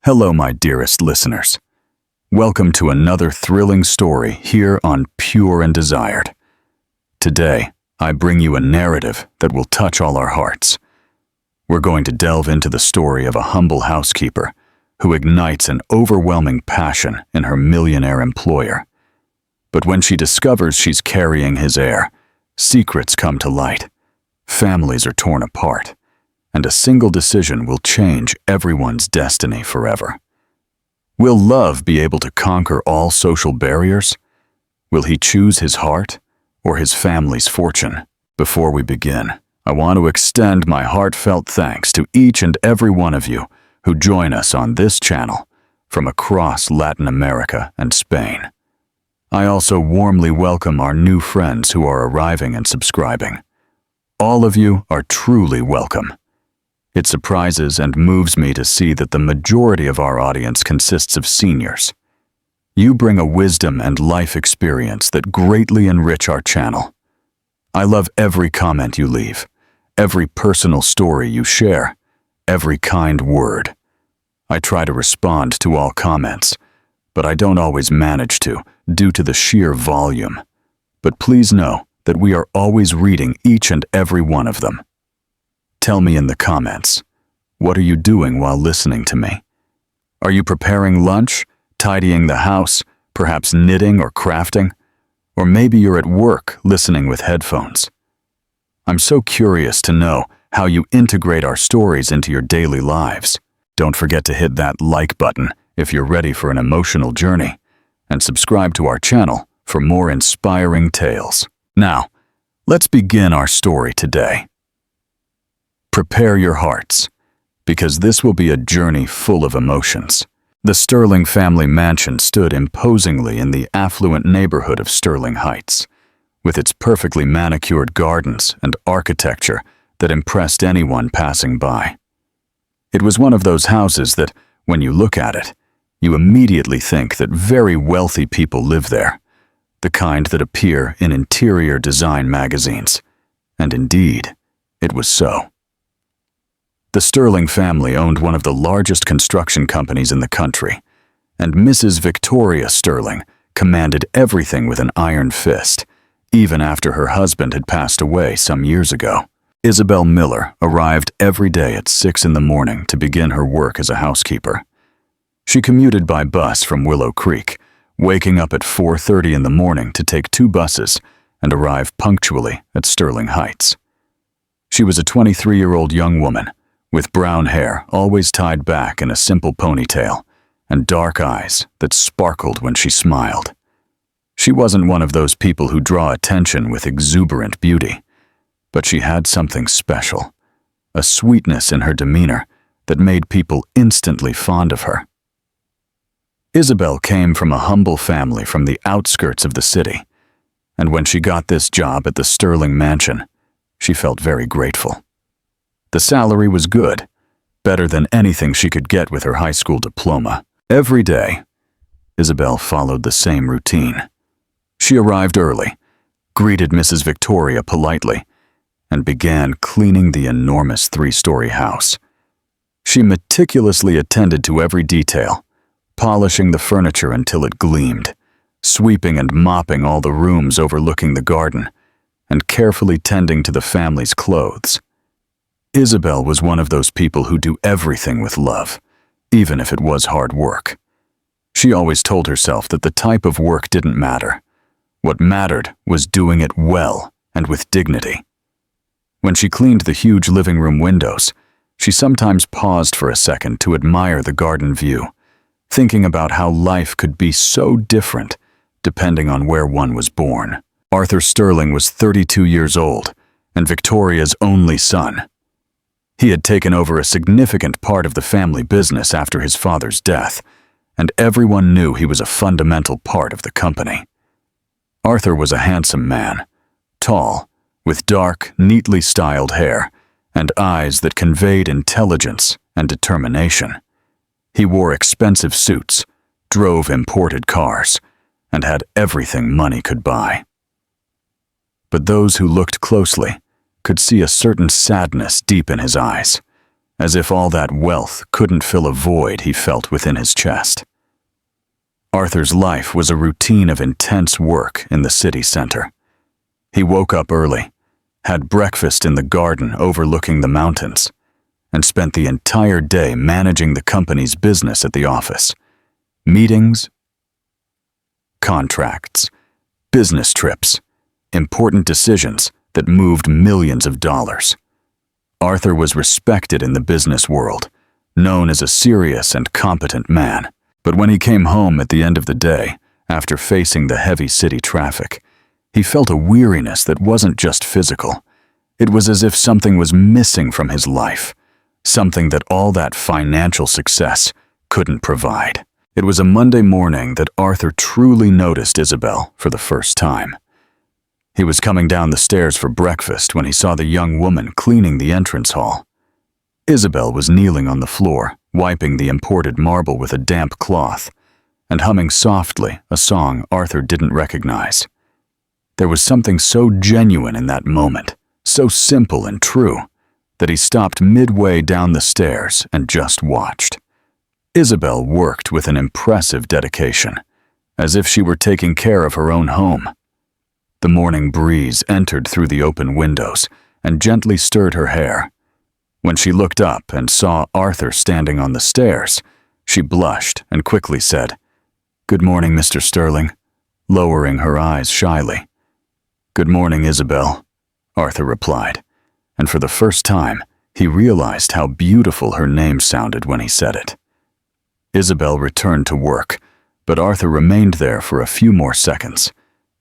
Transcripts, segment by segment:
Hello, my dearest listeners. Welcome to another thrilling story here on Pure and Desired. Today, I bring you a narrative that will touch all our hearts. We're going to delve into the story of a humble housekeeper who ignites an overwhelming passion in her millionaire employer. But when she discovers she's carrying his heir, secrets come to light, families are torn apart, and a single decision will change everyone's destiny forever. Will love be able to conquer all social barriers? Will he choose his heart or his family's fortune? Before we begin, I want to extend my heartfelt thanks to each and every one of you who join us on this channel from across Latin America and Spain. I also warmly welcome our new friends who are arriving and subscribing. All of you are truly welcome. It surprises and moves me to see that the majority of our audience consists of seniors. You bring a wisdom and life experience that greatly enrich our channel. I love every comment you leave, every personal story you share, every kind word. I try to respond to all comments, but I don't always manage to, due to the sheer volume. But please know that we are always reading each and every one of them. Tell me in the comments, what are you doing while listening to me? Are you preparing lunch, tidying the house, perhaps knitting or crafting? Or maybe you're at work listening with headphones. I'm so curious to know how you integrate our stories into your daily lives. Don't forget to hit that like button if you're ready for an emotional journey, and subscribe to our channel for more inspiring tales. Now, let's begin our story today. Prepare your hearts, because this will be a journey full of emotions. The Sterling family mansion stood imposingly in the affluent neighborhood of Sterling Heights, with its perfectly manicured gardens and architecture that impressed anyone passing by. It was one of those houses that, when you look at it, you immediately think that very wealthy people live there, the kind that appear in interior design magazines. And indeed, it was so. The Sterling family owned one of the largest construction companies in the country, and Mrs. Victoria Sterling commanded everything with an iron fist, even after her husband had passed away some years ago. Isabel Miller arrived every day at 6 in the morning to begin her work as a housekeeper. She commuted by bus from Willow Creek, waking up at 4:30 in the morning to take 2 buses and arrive punctually at Sterling Heights. She was a 23-year-old young woman, with brown hair always tied back in a simple ponytail, and dark eyes that sparkled when she smiled. She wasn't one of those people who draw attention with exuberant beauty, but she had something special, a sweetness in her demeanor that made people instantly fond of her. Isabel came from a humble family from the outskirts of the city, and when she got this job at the Sterling mansion, she felt very grateful. The salary was good, better than anything she could get with her high school diploma. Every day, Isabel followed the same routine. She arrived early, greeted Mrs. Victoria politely, and began cleaning the enormous 3-story house. She meticulously attended to every detail, polishing the furniture until it gleamed, sweeping and mopping all the rooms overlooking the garden, and carefully tending to the family's clothes. Isabel was one of those people who do everything with love, even if it was hard work. She always told herself that the type of work didn't matter. What mattered was doing it well and with dignity. When she cleaned the huge living room windows, she sometimes paused for a second to admire the garden view, thinking about how life could be so different depending on where one was born. Arthur Sterling was 32 years old and Victoria's only son. He had taken over a significant part of the family business after his father's death, and everyone knew he was a fundamental part of the company. Arthur was a handsome man, tall, with dark, neatly styled hair, and eyes that conveyed intelligence and determination. He wore expensive suits, drove imported cars, and had everything money could buy. But those who looked closely could see a certain sadness deep in his eyes, as if all that wealth couldn't fill a void he felt within his chest. Arthur's life was a routine of intense work in the city center. He woke up early, had breakfast in the garden overlooking the mountains, and spent the entire day managing the company's business at the office. Meetings, contracts, business trips, important decisions that moved millions of dollars. Arthur was respected in the business world, known as a serious and competent man. But when he came home at the end of the day, after facing the heavy city traffic, he felt a weariness that wasn't just physical. It was as if something was missing from his life, something that all that financial success couldn't provide. It was a Monday morning that Arthur truly noticed Isabel for the first time. He was coming down the stairs for breakfast when he saw the young woman cleaning the entrance hall. Isabel was kneeling on the floor, wiping the imported marble with a damp cloth, and humming softly a song Arthur didn't recognize. There was something so genuine in that moment, so simple and true, that he stopped midway down the stairs and just watched. Isabel worked with an impressive dedication, as if she were taking care of her own home. The morning breeze entered through the open windows and gently stirred her hair. When she looked up and saw Arthur standing on the stairs, she blushed and quickly said, "Good morning, Mr. Sterling," lowering her eyes shyly. "Good morning, Isabel," Arthur replied, and for the first time, he realized how beautiful her name sounded when he said it. Isabel returned to work, but Arthur remained there for a few more seconds,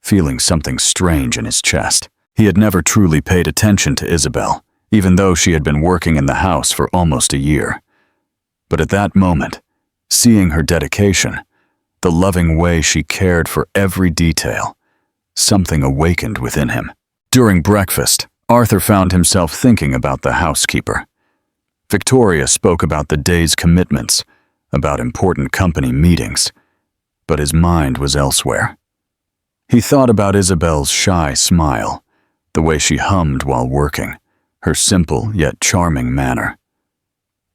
feeling something strange in his chest. He had never truly paid attention to Isabel, even though she had been working in the house for almost a year. But at that moment, seeing her dedication, the loving way she cared for every detail, something awakened within him. During breakfast, Arthur found himself thinking about the housekeeper. Victoria spoke about the day's commitments, about important company meetings, but his mind was elsewhere. He thought about Isabel's shy smile, the way she hummed while working, her simple yet charming manner.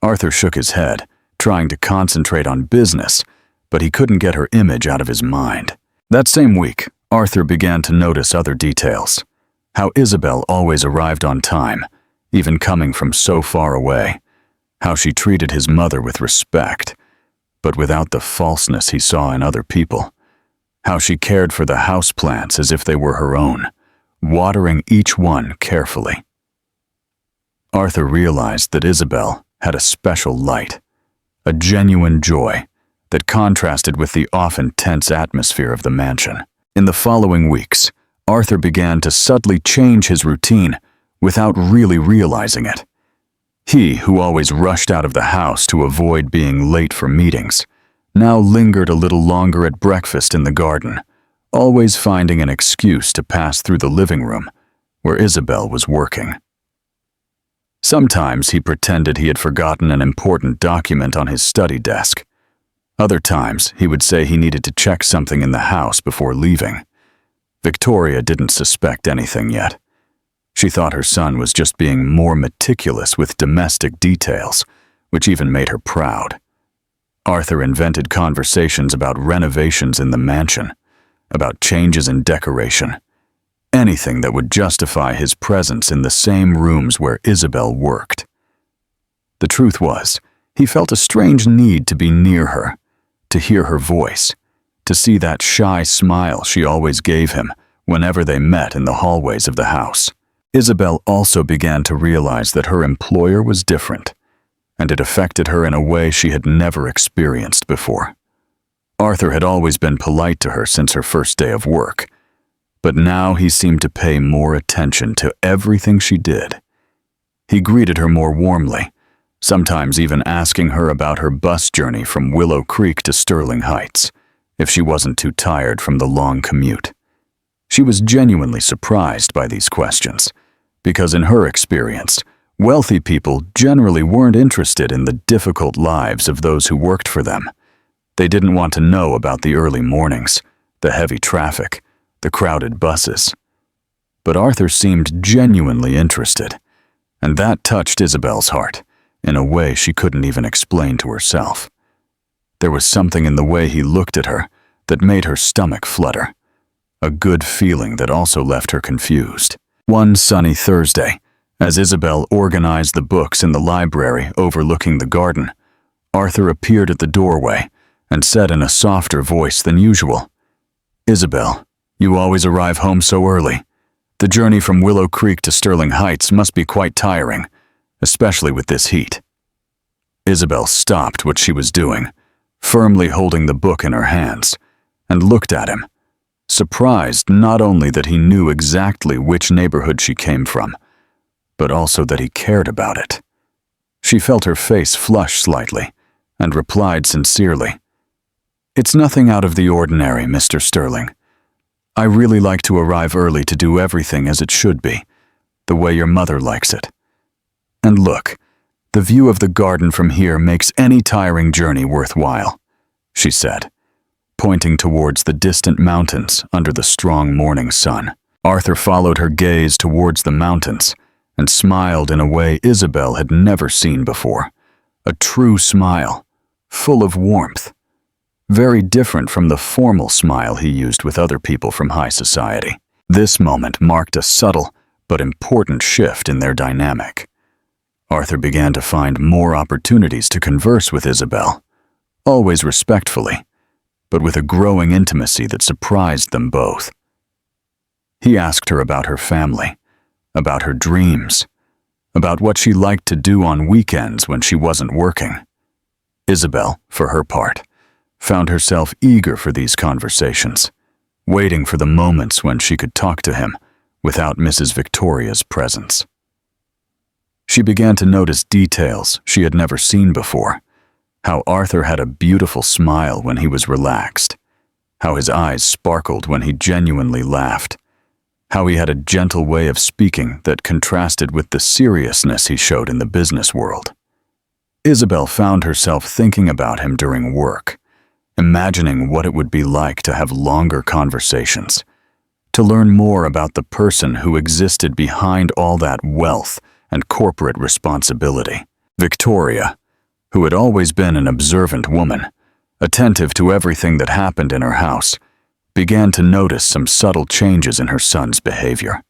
Arthur shook his head, trying to concentrate on business, but he couldn't get her image out of his mind. That same week, Arthur began to notice other details. How Isabel always arrived on time, even coming from so far away. How she treated his mother with respect, but without the falseness he saw in other people. How she cared for the houseplants as if they were her own, watering each one carefully. Arthur realized that Isabel had a special light, a genuine joy that contrasted with the often tense atmosphere of the mansion. In the following weeks, Arthur began to subtly change his routine without really realizing it. He, who always rushed out of the house to avoid being late for meetings, now lingered a little longer at breakfast in the garden, always finding an excuse to pass through the living room where Isabel was working. Sometimes he pretended he had forgotten an important document on his study desk. Other times, he would say he needed to check something in the house before leaving. Victoria didn't suspect anything yet. She thought her son was just being more meticulous with domestic details, which even made her proud. Arthur invented conversations about renovations in the mansion, about changes in decoration, anything that would justify his presence in the same rooms where Isabel worked. The truth was, he felt a strange need to be near her, to hear her voice, to see that shy smile she always gave him whenever they met in the hallways of the house. Isabel also began to realize that her employer was different, and it affected her in a way she had never experienced before. Arthur had always been polite to her since her first day of work, but now he seemed to pay more attention to everything she did. He greeted her more warmly, sometimes even asking her about her bus journey from Willow Creek to Sterling Heights, if she wasn't too tired from the long commute. She was genuinely surprised by these questions, because in her experience, wealthy people generally weren't interested in the difficult lives of those who worked for them. They didn't want to know about the early mornings, the heavy traffic, the crowded buses. But Arthur seemed genuinely interested, and that touched Isabel's heart, in a way she couldn't even explain to herself. There was something in the way he looked at her that made her stomach flutter, a good feeling that also left her confused. One sunny Thursday, as Isabel organized the books in the library overlooking the garden, Arthur appeared at the doorway and said in a softer voice than usual, "Isabel, you always arrive home so early. The journey from Willow Creek to Sterling Heights must be quite tiring, especially with this heat." Isabel stopped what she was doing, firmly holding the book in her hands, and looked at him, surprised not only that he knew exactly which neighborhood she came from, but also that he cared about it. She felt her face flush slightly and replied sincerely, "It's nothing out of the ordinary, Mr. Sterling. I really like to arrive early to do everything as it should be, the way your mother likes it. And look, the view of the garden from here makes any tiring journey worthwhile," she said, pointing towards the distant mountains under the strong morning sun. Arthur followed her gaze towards the mountains and smiled in a way Isabel had never seen before, a true smile, full of warmth, very different from the formal smile he used with other people from high society. This moment marked a subtle but important shift in their dynamic. Arthur began to find more opportunities to converse with Isabel, always respectfully, but with a growing intimacy that surprised them both. He asked her about her family, about her dreams, about what she liked to do on weekends when she wasn't working. Isabel, for her part, found herself eager for these conversations, waiting for the moments when she could talk to him without Mrs. Victoria's presence. She began to notice details she had never seen before, how Arthur had a beautiful smile when he was relaxed, how his eyes sparkled when he genuinely laughed, how he had a gentle way of speaking that contrasted with the seriousness he showed in the business world. Isabel found herself thinking about him during work, imagining what it would be like to have longer conversations, to learn more about the person who existed behind all that wealth and corporate responsibility. Victoria, who had always been an observant woman, attentive to everything that happened in her house, began to notice some subtle changes in her son's behavior.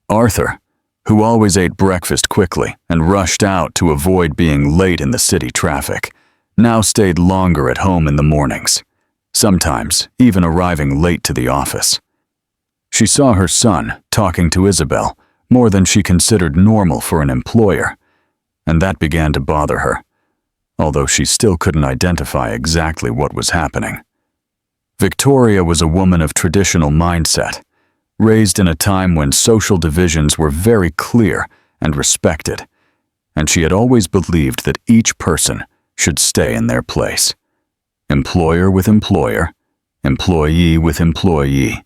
Arthur, who always ate breakfast quickly and rushed out to avoid being late in the city traffic, now stayed longer at home in the mornings, sometimes even arriving late to the office. She saw her son talking to Isabel more than she considered normal for an employer, and that began to bother her, although she still couldn't identify exactly what was happening. Victoria was a woman of traditional mindset, raised in a time when social divisions were very clear and respected, and she had always believed that each person should stay in their place. Employer with employer, employee with employee,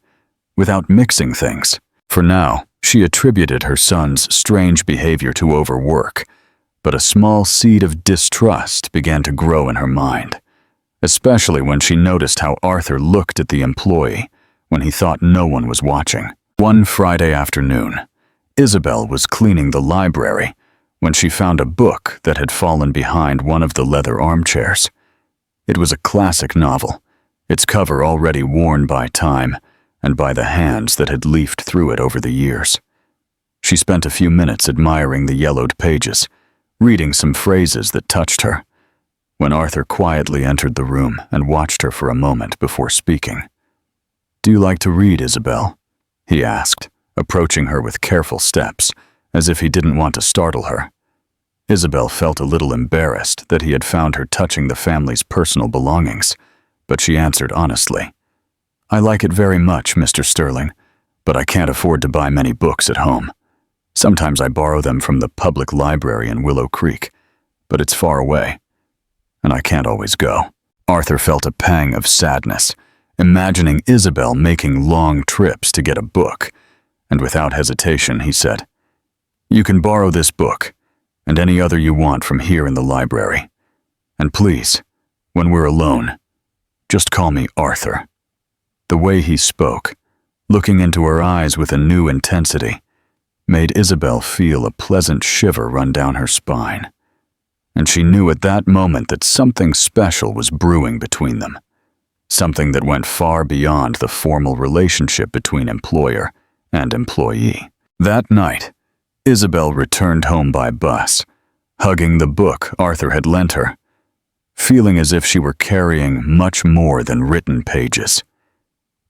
without mixing things. For now, she attributed her son's strange behavior to overwork, but a small seed of distrust began to grow in her mind, especially when she noticed how Arthur looked at the employee when he thought no one was watching. One Friday afternoon, Isabel was cleaning the library when she found a book that had fallen behind one of the leather armchairs. It was a classic novel, its cover already worn by time and by the hands that had leafed through it over the years. She spent a few minutes admiring the yellowed pages, reading some phrases that touched her, when Arthur quietly entered the room and watched her for a moment before speaking. "Do you like to read, Isabel?" he asked, approaching her with careful steps, as if he didn't want to startle her. Isabel felt a little embarrassed that he had found her touching the family's personal belongings, but she answered honestly, "I like it very much, Mr. Sterling, but I can't afford to buy many books at home. Sometimes I borrow them from the public library in Willow Creek, but it's far away, and I can't always go." Arthur felt a pang of sadness, imagining Isabel making long trips to get a book, and without hesitation he said, "You can borrow this book, and any other you want from here in the library. And please, when we're alone, just call me Arthur." The way he spoke, looking into her eyes with a new intensity, made Isabel feel a pleasant shiver run down her spine. and she knew at that moment that something special was brewing between them, something that went far beyond the formal relationship between employer and employee. That night, Isabel returned home by bus, hugging the book Arthur had lent her, feeling as if she were carrying much more than written pages.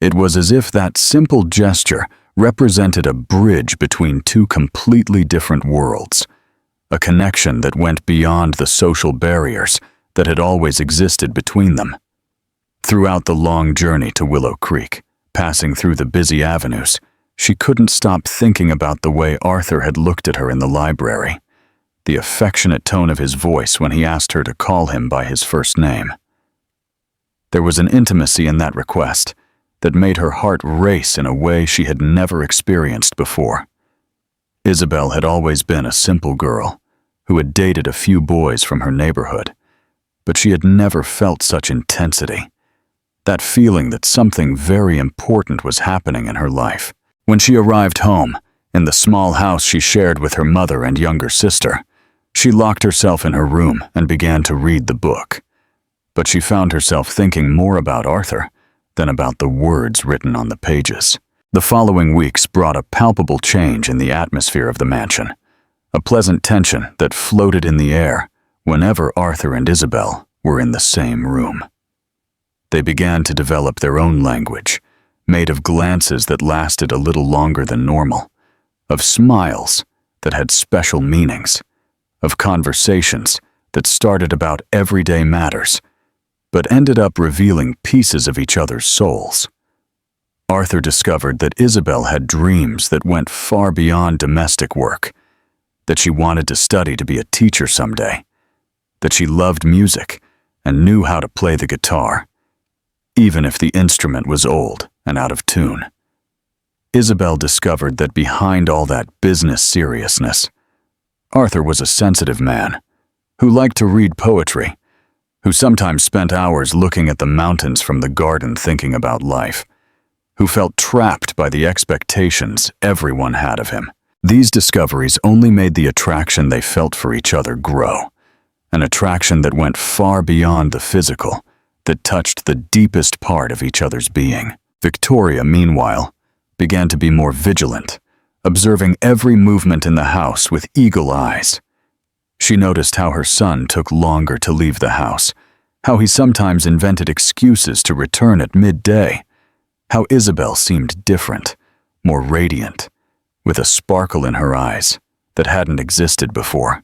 It was as if that simple gesture represented a bridge between two completely different worlds, a connection that went beyond the social barriers that had always existed between them. Throughout the long journey to Willow Creek, passing through the busy avenues, she couldn't stop thinking about the way Arthur had looked at her in the library, the affectionate tone of his voice when he asked her to call him by his first name. There was an intimacy in that request that made her heart race in a way she had never experienced before. Isabel had always been a simple girl who had dated a few boys from her neighborhood, but she had never felt such intensity, that feeling that something very important was happening in her life. When she arrived home, in the small house she shared with her mother and younger sister, she locked herself in her room and began to read the book. But she found herself thinking more about Arthur than about the words written on the pages. The following weeks brought a palpable change in the atmosphere of the mansion, a pleasant tension that floated in the air whenever Arthur and Isabel were in the same room. They began to develop their own language, made of glances that lasted a little longer than normal, of smiles that had special meanings, of conversations that started about everyday matters, but ended up revealing pieces of each other's souls. Arthur discovered that Isabel had dreams that went far beyond domestic work, that she wanted to study to be a teacher someday, that she loved music and knew how to play the guitar, even if the instrument was old and out of tune. Isabel discovered that behind all that business seriousness, Arthur was a sensitive man who liked to read poetry, who sometimes spent hours looking at the mountains from the garden thinking about life, who felt trapped by the expectations everyone had of him. These discoveries only made the attraction they felt for each other grow, an attraction that went far beyond the physical, that touched the deepest part of each other's being. Victoria, meanwhile, began to be more vigilant, observing every movement in the house with eagle eyes. She noticed how her son took longer to leave the house, how he sometimes invented excuses to return at midday, how Isabel seemed different, more radiant, with a sparkle in her eyes that hadn't existed before.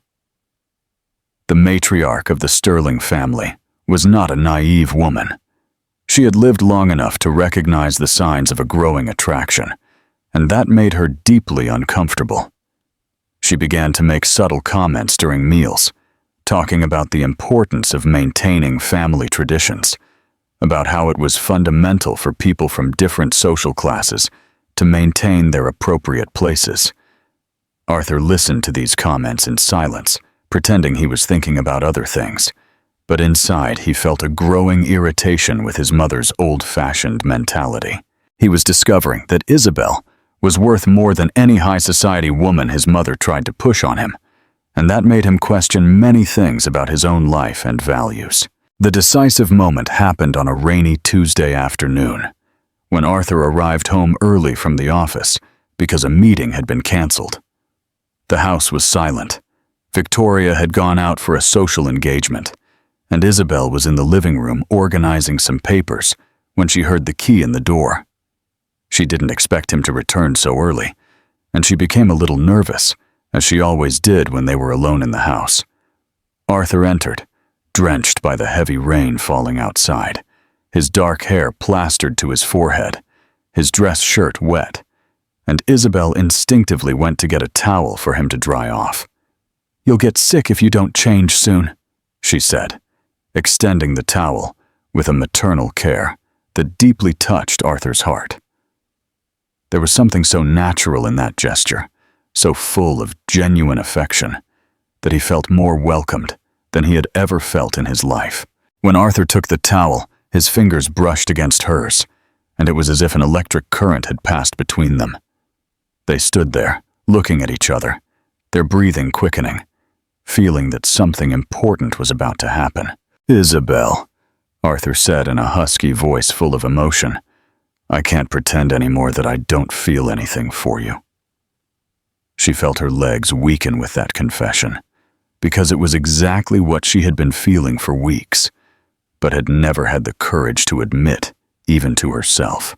The matriarch of the Sterling family was not a naive woman. She had lived long enough to recognize the signs of a growing attraction, and that made her deeply uncomfortable. She began to make subtle comments during meals, talking about the importance of maintaining family traditions, about how it was fundamental for people from different social classes to maintain their appropriate places. Arthur listened to these comments in silence, pretending he was thinking about other things, but inside he felt a growing irritation with his mother's old-fashioned mentality. He was discovering that Isabel was worth more than any high-society woman his mother tried to push on him, and that made him question many things about his own life and values. The decisive moment happened on a rainy Tuesday afternoon, when Arthur arrived home early from the office because a meeting had been canceled. The house was silent. Victoria had gone out for a social engagement, and Isabel was in the living room organizing some papers when she heard the key in the door. She didn't expect him to return so early, and she became a little nervous, as she always did when they were alone in the house. Arthur entered, drenched by the heavy rain falling outside, his dark hair plastered to his forehead, his dress shirt wet, and Isabel instinctively went to get a towel for him to dry off. "You'll get sick if you don't change soon," she said, extending the towel with a maternal care that deeply touched Arthur's heart. There was something so natural in that gesture, so full of genuine affection, that he felt more welcomed than he had ever felt in his life. When Arthur took the towel, his fingers brushed against hers, and it was as if an electric current had passed between them. They stood there, looking at each other, their breathing quickening, feeling that something important was about to happen. "Isabel," Arthur said in a husky voice full of emotion, "I can't pretend anymore that I don't feel anything for you." She felt her legs weaken with that confession, because it was exactly what she had been feeling for weeks, but had never had the courage to admit, even to herself.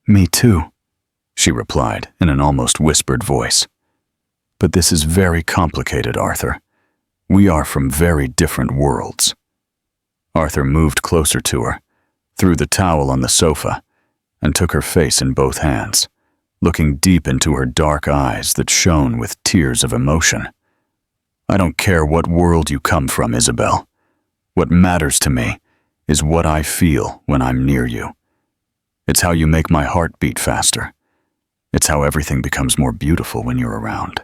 "Me too," she replied in an almost whispered voice. "But this is very complicated, Arthur. We are from very different worlds." Arthur moved closer to her, threw the towel on the sofa, and took her face in both hands, looking deep into her dark eyes that shone with tears of emotion. "I don't care what world you come from, Isabel. What matters to me is what I feel when I'm near you. It's how you make my heart beat faster. It's how everything becomes more beautiful when you're around."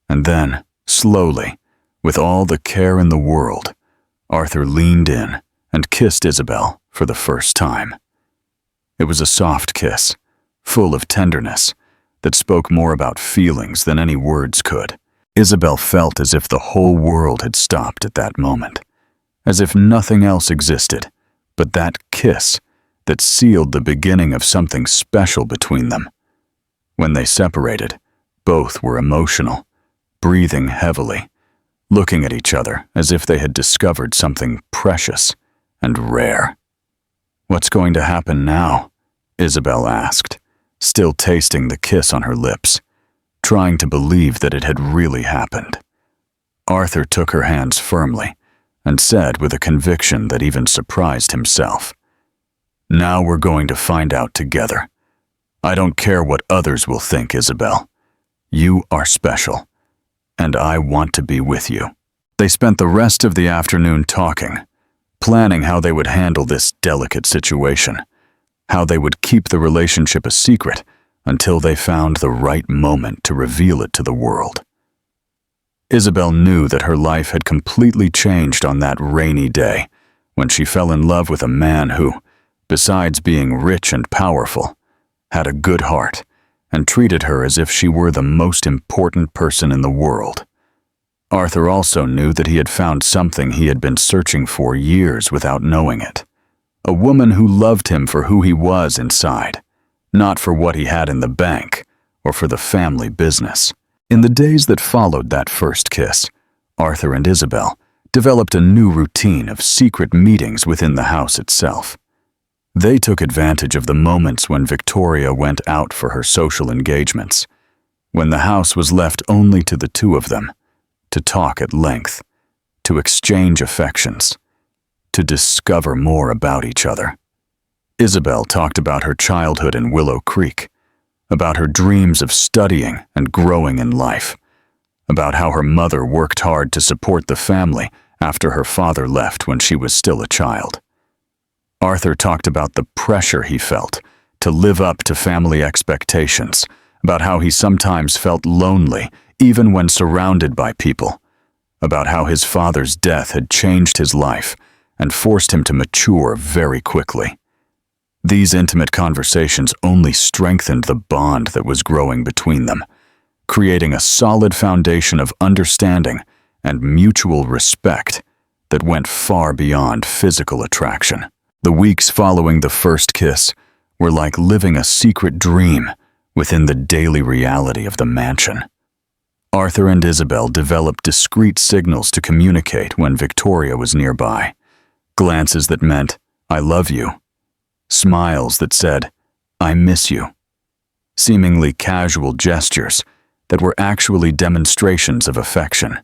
And then, slowly, with all the care in the world, Arthur leaned in and kissed Isabel for the first time. It was a soft kiss, full of tenderness, that spoke more about feelings than any words could. Isabel felt as if the whole world had stopped at that moment, as if nothing else existed but that kiss that sealed the beginning of something special between them. When they separated, both were emotional, breathing heavily, looking at each other as if they had discovered something precious and rare. "What's going to happen now?" Isabel asked, still tasting the kiss on her lips, trying to believe that it had really happened. Arthur took her hands firmly and said with a conviction that even surprised himself, "Now we're going to find out together. I don't care what others will think, Isabel. You are special, and I want to be with you." They spent the rest of the afternoon talking, planning how they would handle this delicate situation, how they would keep the relationship a secret until they found the right moment to reveal it to the world. Isabel knew that her life had completely changed on that rainy day when she fell in love with a man who, besides being rich and powerful, had a good heart and treated her as if she were the most important person in the world. Arthur also knew that he had found something he had been searching for years without knowing it. A woman who loved him for who he was inside, not for what he had in the bank or for the family business. In the days that followed that first kiss, Arthur and Isabel developed a new routine of secret meetings within the house itself. They took advantage of the moments when Victoria went out for her social engagements, when the house was left only to the two of them, to talk at length, to exchange affections, to discover more about each other. Isabel talked about her childhood in Willow Creek, about her dreams of studying and growing in life, about how her mother worked hard to support the family after her father left when she was still a child. Arthur talked about the pressure he felt to live up to family expectations, about how he sometimes felt lonely even when surrounded by people, about how his father's death had changed his life and forced him to mature very quickly. These intimate conversations only strengthened the bond that was growing between them, creating a solid foundation of understanding and mutual respect that went far beyond physical attraction. The weeks following the first kiss were like living a secret dream within the daily reality of the mansion. Arthur and Isabel developed discreet signals to communicate when Victoria was nearby. Glances that meant, "I love you." Smiles that said, "I miss you." Seemingly casual gestures that were actually demonstrations of affection.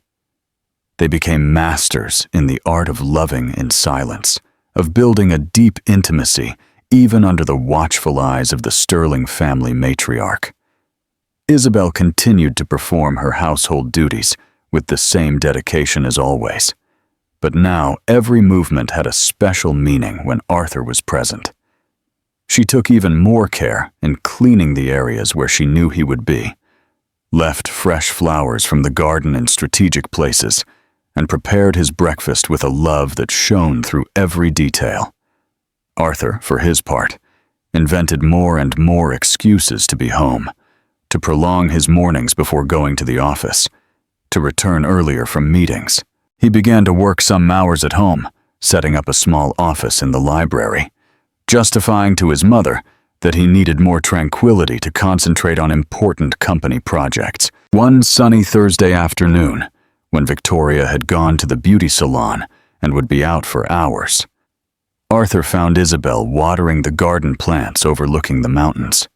They became masters in the art of loving in silence, of building a deep intimacy even under the watchful eyes of the Sterling family matriarch. Isabel continued to perform her household duties with the same dedication as always, but now every movement had a special meaning when Arthur was present. She took even more care in cleaning the areas where she knew he would be, left fresh flowers from the garden in strategic places, and prepared his breakfast with a love that shone through every detail. Arthur, for his part, invented more and more excuses to be home, to prolong his mornings before going to the office, to return earlier from meetings. He began to work some hours at home, setting up a small office in the library, justifying to his mother that he needed more tranquility to concentrate on important company projects. One sunny Thursday afternoon, when Victoria had gone to the beauty salon and would be out for hours, Arthur found Isabel watering the garden plants overlooking the mountains.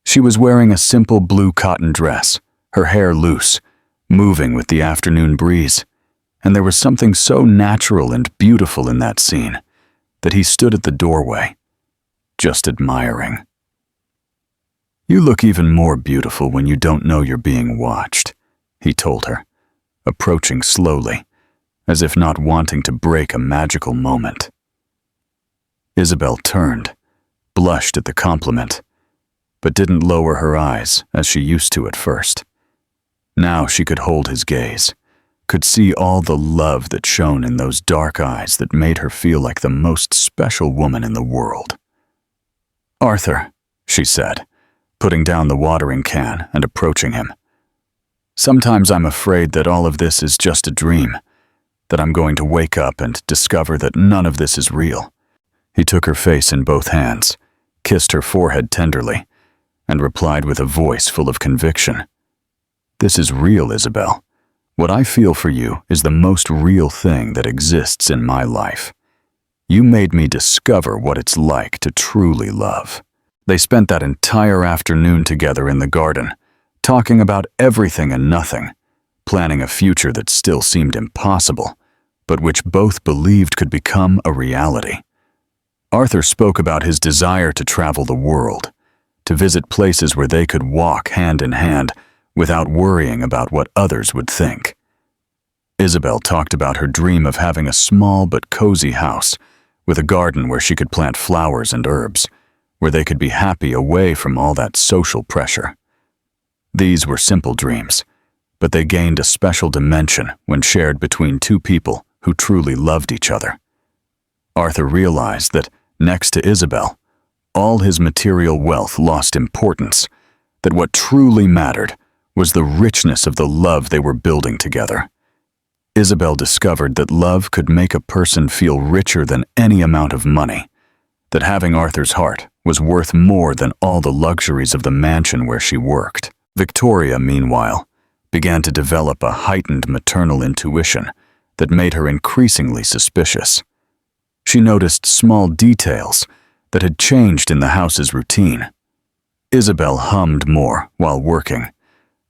She was wearing a simple blue cotton dress, her hair loose, moving with the afternoon breeze, and there was something so natural and beautiful in that scene that he stood at the doorway, just admiring. "You look even more beautiful when you don't know you're being watched," he told her, approaching slowly, as if not wanting to break a magical moment. Isabel turned, blushed at the compliment, but didn't lower her eyes as she used to at first. Now she could hold his gaze, could see all the love that shone in those dark eyes that made her feel like the most special woman in the world. "Arthur," she said, putting down the watering can and approaching him. "Sometimes I'm afraid that all of this is just a dream, that I'm going to wake up and discover that none of this is real." He took her face in both hands, kissed her forehead tenderly, and replied with a voice full of conviction. "This is real, Isabel. What I feel for you is the most real thing that exists in my life. You made me discover what it's like to truly love." They spent that entire afternoon together in the garden, talking about everything and nothing, planning a future that still seemed impossible, but which both believed could become a reality. Arthur spoke about his desire to travel the world, to visit places where they could walk hand in hand without worrying about what others would think. Isabel talked about her dream of having a small but cozy house with a garden where she could plant flowers and herbs, where they could be happy away from all that social pressure. These were simple dreams, but they gained a special dimension when shared between two people who truly loved each other. Arthur realized that, next to Isabel, all his material wealth lost importance, that what truly mattered was the richness of the love they were building together. Isabel discovered that love could make a person feel richer than any amount of money, that having Arthur's heart was worth more than all the luxuries of the mansion where she worked. Victoria, meanwhile, began to develop a heightened maternal intuition that made her increasingly suspicious. She noticed small details that had changed in the house's routine. Isabel hummed more while working,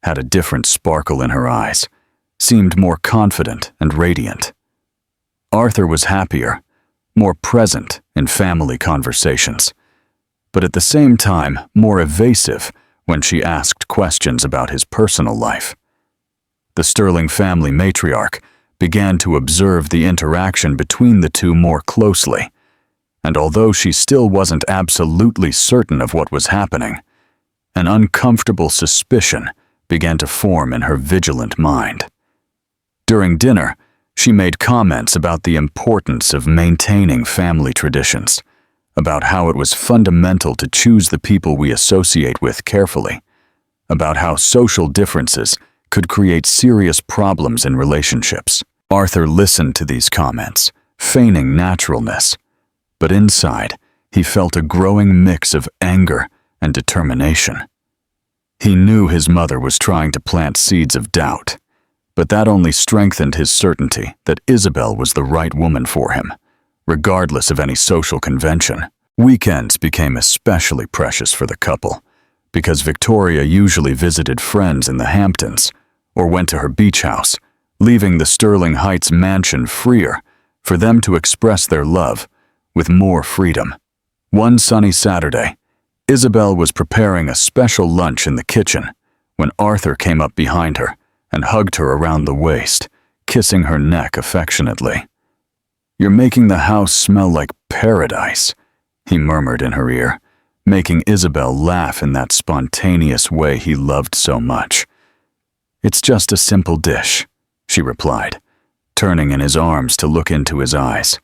had a different sparkle in her eyes, seemed more confident and radiant. Arthur was happier, more present in family conversations, but at the same time more evasive when she asked questions about his personal life. The Sterling family matriarch began to observe the interaction between the two more closely, and although she still wasn't absolutely certain of what was happening, an uncomfortable suspicion began to form in her vigilant mind. During dinner, she made comments about the importance of maintaining family traditions, about how it was fundamental to choose the people we associate with carefully, about how social differences could create serious problems in relationships. Arthur listened to these comments, feigning naturalness, but inside, he felt a growing mix of anger and determination. He knew his mother was trying to plant seeds of doubt, but that only strengthened his certainty that Isabel was the right woman for him, regardless of any social convention. Weekends became especially precious for the couple, because Victoria usually visited friends in the Hamptons or went to her beach house, leaving the Sterling Heights mansion freer for them to express their love with more freedom. One sunny Saturday, Isabel was preparing a special lunch in the kitchen when Arthur came up behind her and hugged her around the waist, kissing her neck affectionately. "You're making the house smell like paradise," he murmured in her ear, making Isabel laugh in that spontaneous way he loved so much. "It's just a simple dish," she replied, turning in his arms to look into his eyes,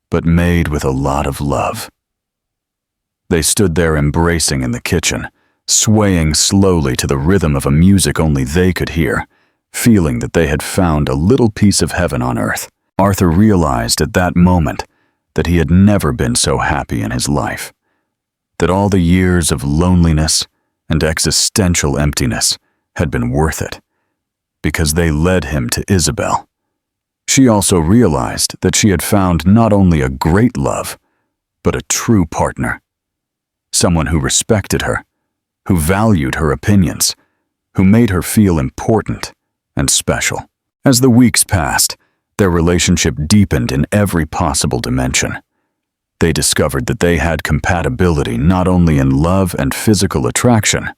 "but made with a lot of love." They stood there embracing in the kitchen, swaying slowly to the rhythm of a music only they could hear, feeling that they had found a little piece of heaven on earth. Arthur realized at that moment that he had never been so happy in his life, that all the years of loneliness and existential emptiness had been worth it, because they led him to Isabel. She also realized that she had found not only a great love, but a true partner, someone who respected her, who valued her opinions, who made her feel important and special. As the weeks passed, their relationship deepened in every possible dimension. They discovered that they had compatibility not only in love and physical attraction,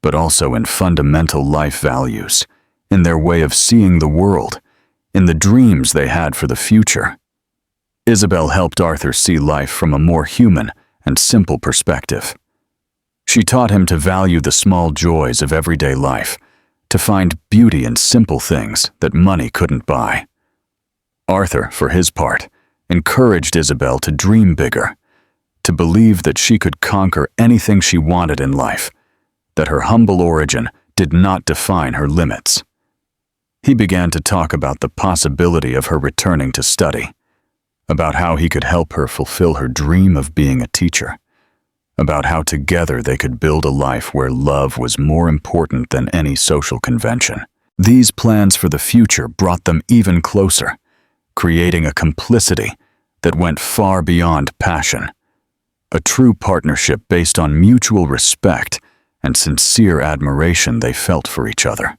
but also in fundamental life values, in their way of seeing the world, in the dreams they had for the future. Isabel helped Arthur see life from a more human and simple perspective. She taught him to value the small joys of everyday life, to find beauty in simple things that money couldn't buy. Arthur, for his part, encouraged Isabel to dream bigger, to believe that she could conquer anything she wanted in life, that her humble origin did not define her limits. He began to talk about the possibility of her returning to study, about how he could help her fulfill her dream of being a teacher, about how together they could build a life where love was more important than any social convention. These plans for the future brought them even closer, creating a complicity that went far beyond passion, a true partnership based on mutual respect and sincere admiration they felt for each other.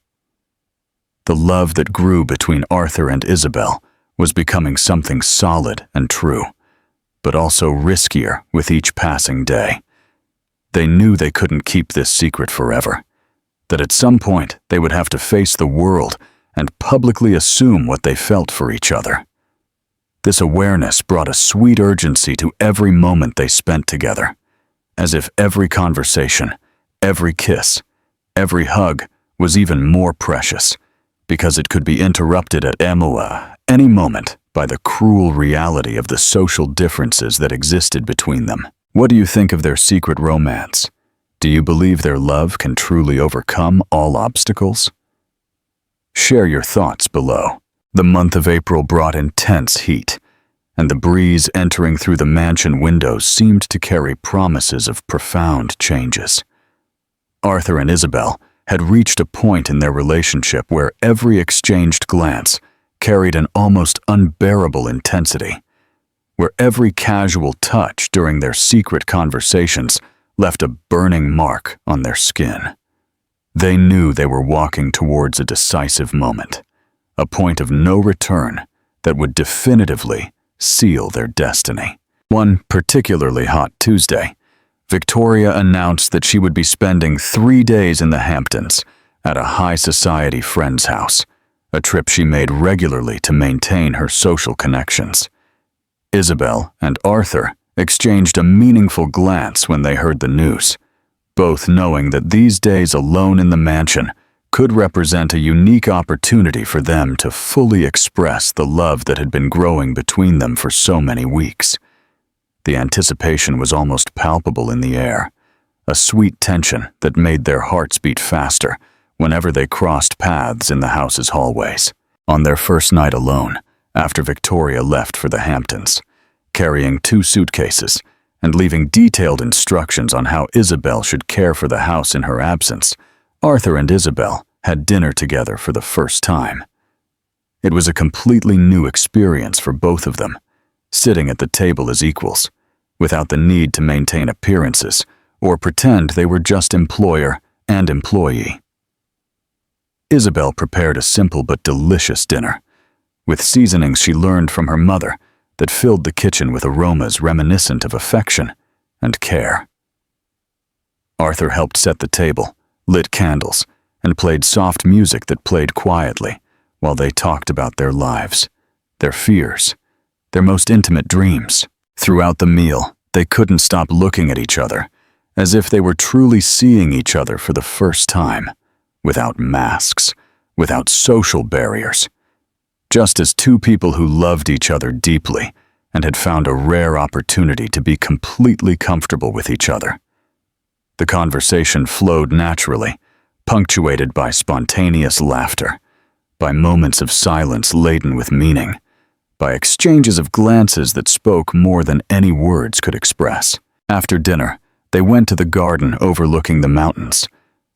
The love that grew between Arthur and Isabel was becoming something solid and true, but also riskier with each passing day. They knew they couldn't keep this secret forever, that at some point they would have to face the world and publicly assume what they felt for each other. This awareness brought a sweet urgency to every moment they spent together, as if every conversation, every kiss, every hug was even more precious, because it could be interrupted at any moment by the cruel reality of the social differences that existed between them. What do you think of their secret romance? Do you believe their love can truly overcome all obstacles? Share your thoughts below. The month of April brought intense heat, and the breeze entering through the mansion windows seemed to carry promises of profound changes. Arthur and Isabel had reached a point in their relationship where every exchanged glance carried an almost unbearable intensity, where every casual touch during their secret conversations left a burning mark on their skin. They knew they were walking towards a decisive moment, a point of no return that would definitively seal their destiny. One particularly hot Tuesday, Victoria announced that she would be spending 3 days in the Hamptons at a high society friend's house, a trip she made regularly to maintain her social connections. Isabel and Arthur exchanged a meaningful glance when they heard the news, both knowing that these days alone in the mansion could represent a unique opportunity for them to fully express the love that had been growing between them for so many weeks. The anticipation was almost palpable in the air, a sweet tension that made their hearts beat faster whenever they crossed paths in the house's hallways. On their first night alone, after Victoria left for the Hamptons, carrying 2 suitcases and leaving detailed instructions on how Isabel should care for the house in her absence, Arthur and Isabel had dinner together for the first time. It was a completely new experience for both of them, sitting at the table as equals, without the need to maintain appearances or pretend they were just employer and employee. Isabel prepared a simple but delicious dinner, with seasonings she learned from her mother that filled the kitchen with aromas reminiscent of affection and care. Arthur helped set the table, lit candles, and played soft music that played quietly while they talked about their lives, their fears, their most intimate dreams. Throughout the meal, they couldn't stop looking at each other, as if they were truly seeing each other for the first time, without masks, without social barriers, just as 2 people who loved each other deeply and had found a rare opportunity to be completely comfortable with each other. The conversation flowed naturally, punctuated by spontaneous laughter, by moments of silence laden with meaning, by exchanges of glances that spoke more than any words could express. After dinner, they went to the garden overlooking the mountains,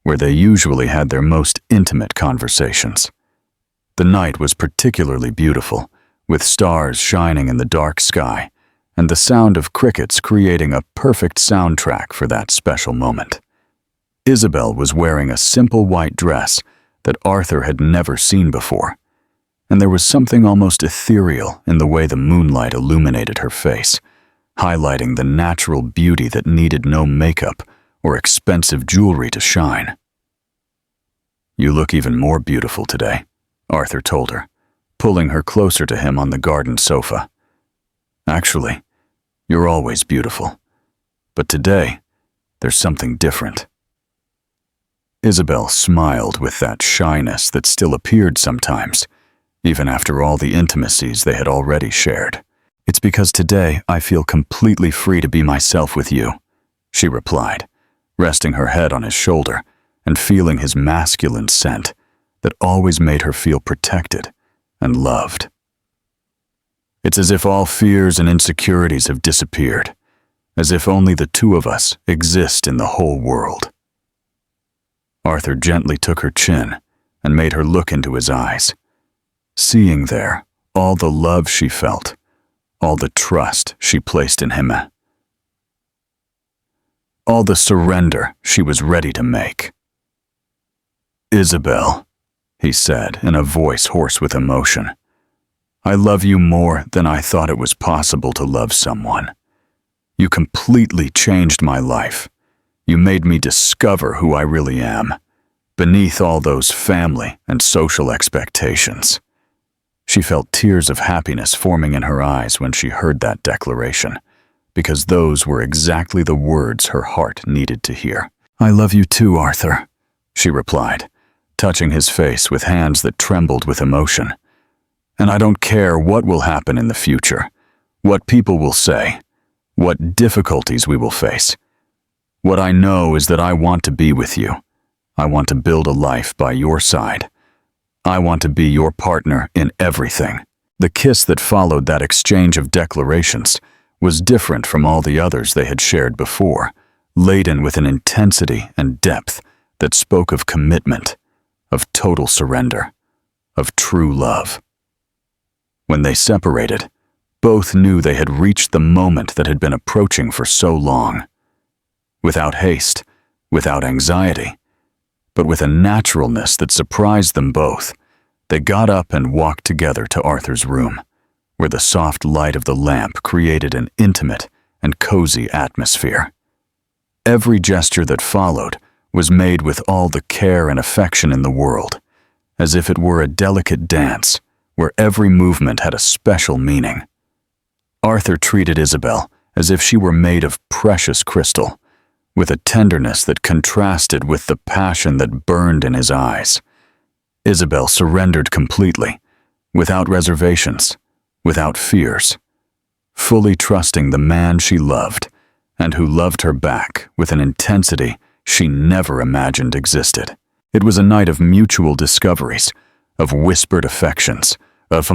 where they usually had their most intimate conversations. The night was particularly beautiful, with stars shining in the dark sky, and the sound of crickets creating a perfect soundtrack for that special moment. Isabel was wearing a simple white dress that Arthur had never seen before, and there was something almost ethereal in the way the moonlight illuminated her face, highlighting the natural beauty that needed no makeup or expensive jewelry to shine. "You look even more beautiful today," Arthur told her, pulling her closer to him on the garden sofa. "Actually, you're always beautiful, but today, there's something different." Isabel smiled with that shyness that still appeared sometimes, even after all the intimacies they had already shared. "It's because today I feel completely free to be myself with you," she replied, resting her head on his shoulder and feeling his masculine scent that always made her feel protected and loved. "It's as if all fears and insecurities have disappeared, as if only the two of us exist in the whole world." Arthur gently took her chin and made her look into his eyes, seeing there all the love she felt, all the trust she placed in him, all the surrender she was ready to make. "Isabel," he said in a voice hoarse with emotion, "I love you more than I thought it was possible to love someone. You completely changed my life. You made me discover who I really am, beneath all those family and social expectations." She felt tears of happiness forming in her eyes when she heard that declaration, because those were exactly the words her heart needed to hear. "I love you too, Arthur," she replied, touching his face with hands that trembled with emotion. "And I don't care what will happen in the future, what people will say, what difficulties we will face. What I know is that I want to be with you. I want to build a life by your side. I want to be your partner in everything." The kiss that followed that exchange of declarations was different from all the others they had shared before, laden with an intensity and depth that spoke of commitment, of total surrender, of true love. When they separated, both knew they had reached the moment that had been approaching for so long. Without haste, without anxiety, but with a naturalness that surprised them both, they got up and walked together to Arthur's room, where the soft light of the lamp created an intimate and cozy atmosphere. Every gesture that followed was made with all the care and affection in the world, as if it were a delicate dance where every movement had a special meaning. Arthur treated Isabel as if she were made of precious crystal, with a tenderness that contrasted with the passion that burned in his eyes. Isabel surrendered completely, without reservations, without fears, fully trusting the man she loved, and who loved her back with an intensity she never imagined existed. It was a night of mutual discoveries, of whispered affections, of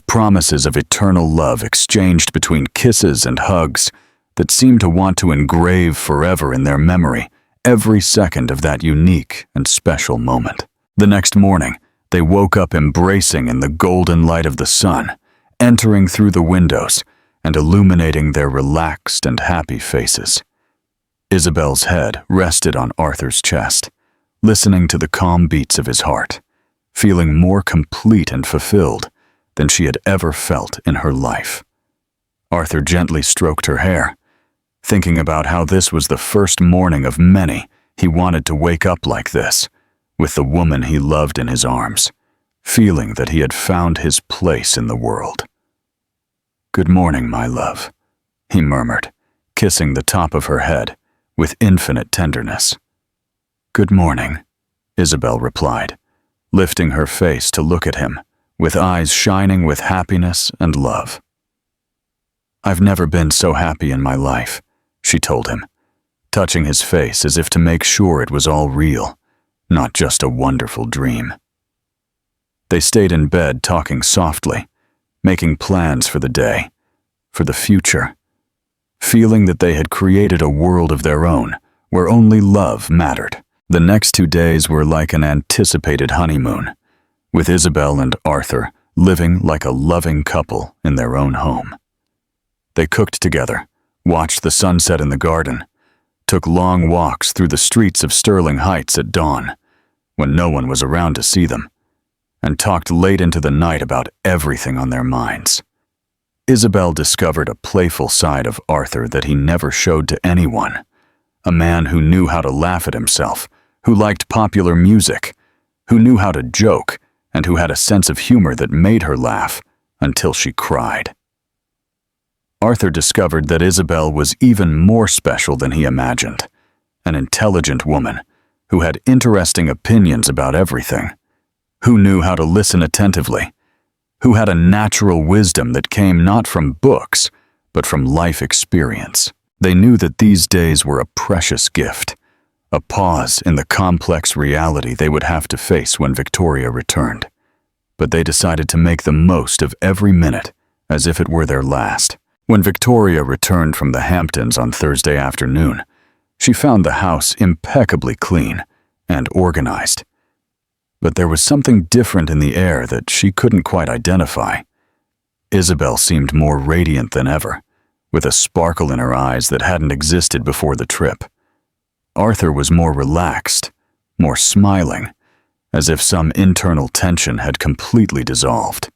promises of eternal love exchanged between kisses and hugs that seemed to want to engrave forever in their memory every second of that unique and special moment. The next morning, they woke up embracing in the golden light of the sun, entering through the windows and illuminating their relaxed and happy faces. Isabel's head rested on Arthur's chest, listening to the calm beats of his heart, feeling more complete and fulfilled than she had ever felt in her life. Arthur gently stroked her hair, thinking about how this was the first morning of many he wanted to wake up like this, with the woman he loved in his arms, feeling that he had found his place in the world. "Good morning, my love," he murmured, kissing the top of her head with infinite tenderness. "Good morning," Isabel replied, lifting her face to look at him, with eyes shining with happiness and love. "I've never been so happy in my life," she told him, touching his face as if to make sure it was all real, not just a wonderful dream. They stayed in bed talking softly, making plans for the day, for the future, feeling that they had created a world of their own where only love mattered. The next 2 days were like an anticipated honeymoon, with Isabel and Arthur living like a loving couple in their own home. They cooked together, watched the sunset in the garden, took long walks through the streets of Sterling Heights at dawn, when no one was around to see them, and talked late into the night about everything on their minds. Isabel discovered a playful side of Arthur that he never showed to anyone, a man who knew how to laugh at himself, who liked popular music, who knew how to joke, and who had a sense of humor that made her laugh until she cried. Arthur discovered that Isabel was even more special than he imagined, an intelligent woman who had interesting opinions about everything, who knew how to listen attentively, who had a natural wisdom that came not from books, but from life experience. They knew that these days were a precious gift, a pause in the complex reality they would have to face when Victoria returned. But they decided to make the most of every minute as if it were their last. When Victoria returned from the Hamptons on Thursday afternoon, she found the house impeccably clean and organized. But there was something different in the air that she couldn't quite identify. Isabel seemed more radiant than ever, with a sparkle in her eyes that hadn't existed before the trip. Arthur was more relaxed, more smiling, as if some internal tension had completely dissolved.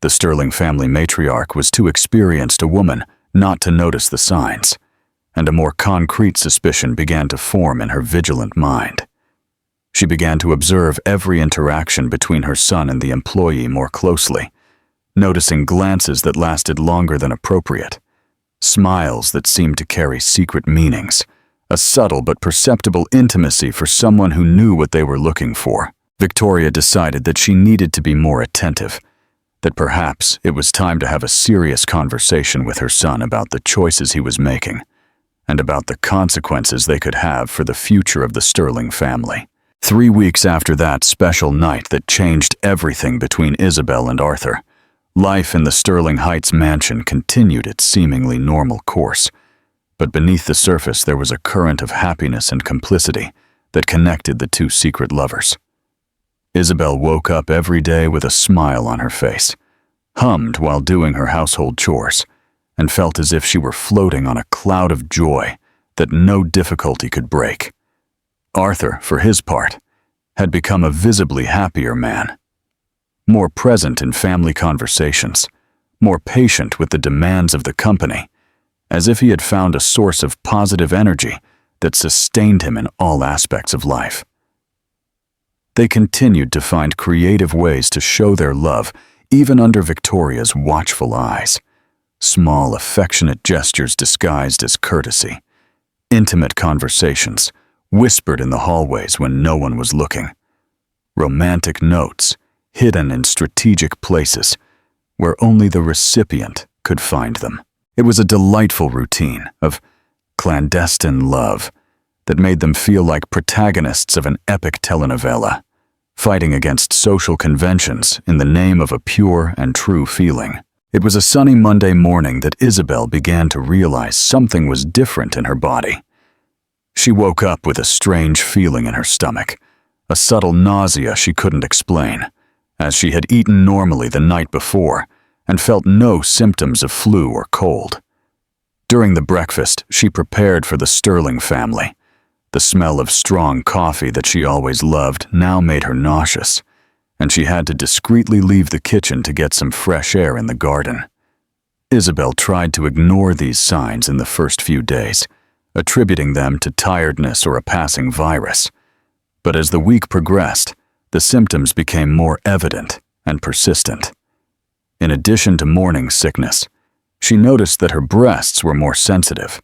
The Sterling family matriarch was too experienced a woman not to notice the signs, and a more concrete suspicion began to form in her vigilant mind. She began to observe every interaction between her son and the employee more closely, noticing glances that lasted longer than appropriate, smiles that seemed to carry secret meanings, a subtle but perceptible intimacy for someone who knew what they were looking for. Victoria decided that she needed to be more attentive, that perhaps it was time to have a serious conversation with her son about the choices he was making, and about the consequences they could have for the future of the Sterling family. 3 weeks after that special night that changed everything between Isabel and Arthur, life in the Sterling Heights mansion continued its seemingly normal course, but beneath the surface there was a current of happiness and complicity that connected the two secret lovers. Isabel woke up every day with a smile on her face, hummed while doing her household chores, and felt as if she were floating on a cloud of joy that no difficulty could break. Arthur, for his part, had become a visibly happier man, more present in family conversations, more patient with the demands of the company, as if he had found a source of positive energy that sustained him in all aspects of life. They continued to find creative ways to show their love even under Victoria's watchful eyes. Small, affectionate gestures disguised as courtesy, intimate conversations whispered in the hallways when no one was looking, romantic notes hidden in strategic places where only the recipient could find them. It was a delightful routine of clandestine love that made them feel like protagonists of an epic telenovela, fighting against social conventions in the name of a pure and true feeling. It was a sunny Monday morning that Isabel began to realize something was different in her body. She woke up with a strange feeling in her stomach, a subtle nausea she couldn't explain, as she had eaten normally the night before and felt no symptoms of flu or cold. During the breakfast she prepared for the Sterling family. The smell of strong coffee that she always loved now made her nauseous, and she had to discreetly leave the kitchen to get some fresh air in the garden. Isabel tried to ignore these signs in the first few days, attributing them to tiredness or a passing virus. But as the week progressed, the symptoms became more evident and persistent. In addition to morning sickness, she noticed that her breasts were more sensitive,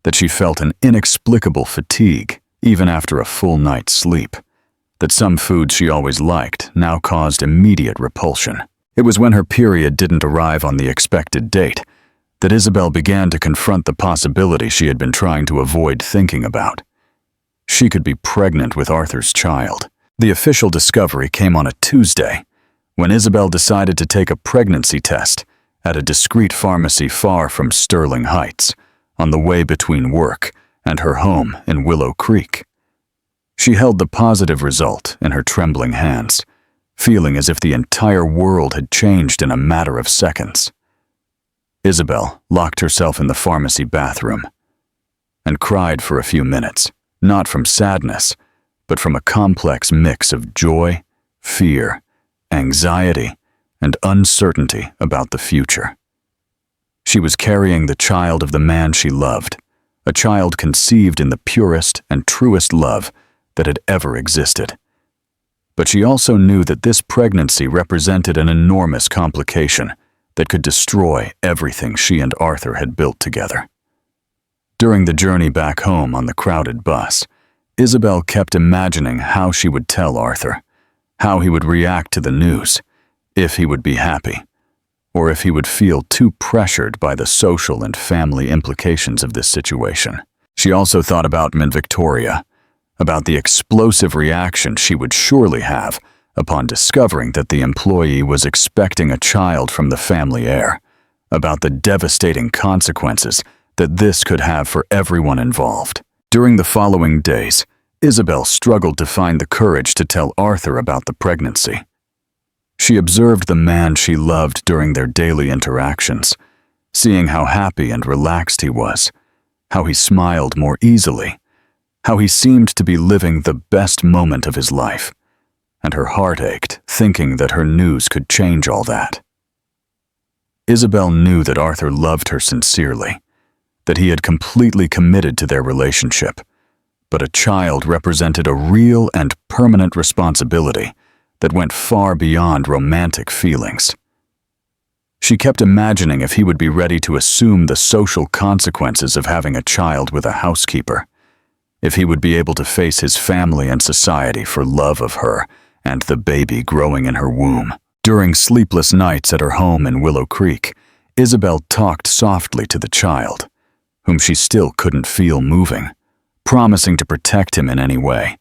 that she felt an inexplicable fatigue even after a full night's sleep, that some foods she always liked now caused immediate repulsion. It was when her period didn't arrive on the expected date that Isabel began to confront the possibility she had been trying to avoid thinking about. She could be pregnant with Arthur's child. The official discovery came on a Tuesday, when Isabel decided to take a pregnancy test at a discreet pharmacy far from Sterling Heights, on the way between work and her home in Willow Creek. She held the positive result in her trembling hands, feeling as if the entire world had changed in a matter of seconds. Isabel locked herself in the pharmacy bathroom and cried for a few minutes, not from sadness, but from a complex mix of joy, fear, anxiety, and uncertainty about the future. She was carrying the child of the man she loved, a child conceived in the purest and truest love that had ever existed. But she also knew that this pregnancy represented an enormous complication that could destroy everything she and Arthur had built together. During the journey back home on the crowded bus, Isabel kept imagining how she would tell Arthur, how he would react to the news, if he would be happy, or if he would feel too pressured by the social and family implications of this situation. She also thought about Victoria, about the explosive reaction she would surely have upon discovering that the employee was expecting a child from the family heir, about the devastating consequences that this could have for everyone involved. During the following days, Isabel struggled to find the courage to tell Arthur about the pregnancy. She observed the man she loved during their daily interactions, seeing how happy and relaxed he was, how he smiled more easily, how he seemed to be living the best moment of his life, and her heart ached, thinking that her news could change all that. Isabel knew that Arthur loved her sincerely, that he had completely committed to their relationship, but a child represented a real and permanent responsibility that went far beyond romantic feelings. She kept imagining if he would be ready to assume the social consequences of having a child with a housekeeper, if he would be able to face his family and society for love of her and the baby growing in her womb. During sleepless nights at her home in Willow Creek, Isabel talked softly to the child, whom she still couldn't feel moving, promising to protect him in any way,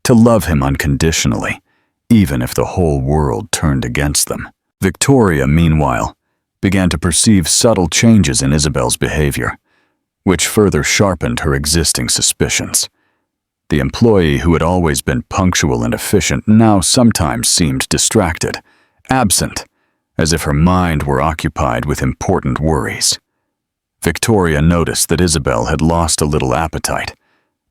to love him unconditionally, even if the whole world turned against them. Victoria, meanwhile, began to perceive subtle changes in Isabel's behavior, which further sharpened her existing suspicions. The employee who had always been punctual and efficient now sometimes seemed distracted, absent, as if her mind were occupied with important worries. Victoria noticed that Isabel had lost a little appetite,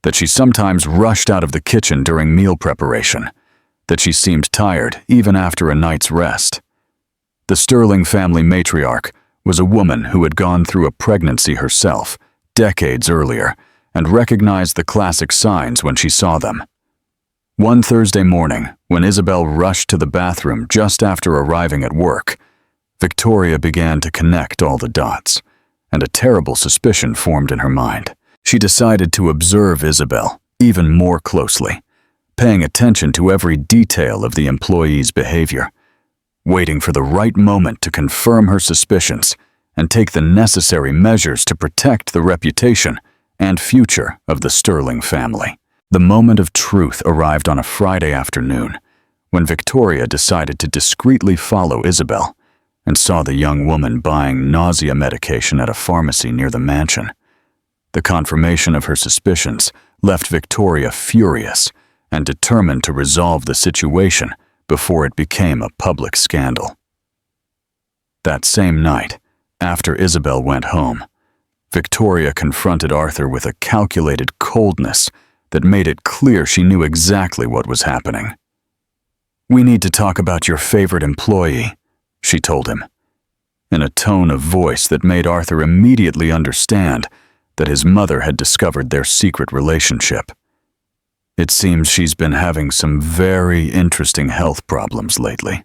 that she sometimes rushed out of the kitchen during meal preparation, that she seemed tired even after a night's rest. The Sterling family matriarch was a woman who had gone through a pregnancy herself decades earlier and recognized the classic signs when she saw them. One Thursday morning, when Isabel rushed to the bathroom just after arriving at work, Victoria began to connect all the dots, and a terrible suspicion formed in her mind. She decided to observe Isabel even more closely, paying attention to every detail of the employee's behavior, waiting for the right moment to confirm her suspicions and take the necessary measures to protect the reputation and future of the Sterling family. The moment of truth arrived on a Friday afternoon, when Victoria decided to discreetly follow Isabel and saw the young woman buying nausea medication at a pharmacy near the mansion. The confirmation of her suspicions left Victoria furious and determined to resolve the situation before it became a public scandal. That same night, after Isabel went home, Victoria confronted Arthur with a calculated coldness that made it clear she knew exactly what was happening. "We need to talk about your favorite employee," she told him, in a tone of voice that made Arthur immediately understand that his mother had discovered their secret relationship. "It seems she's been having some very interesting health problems lately."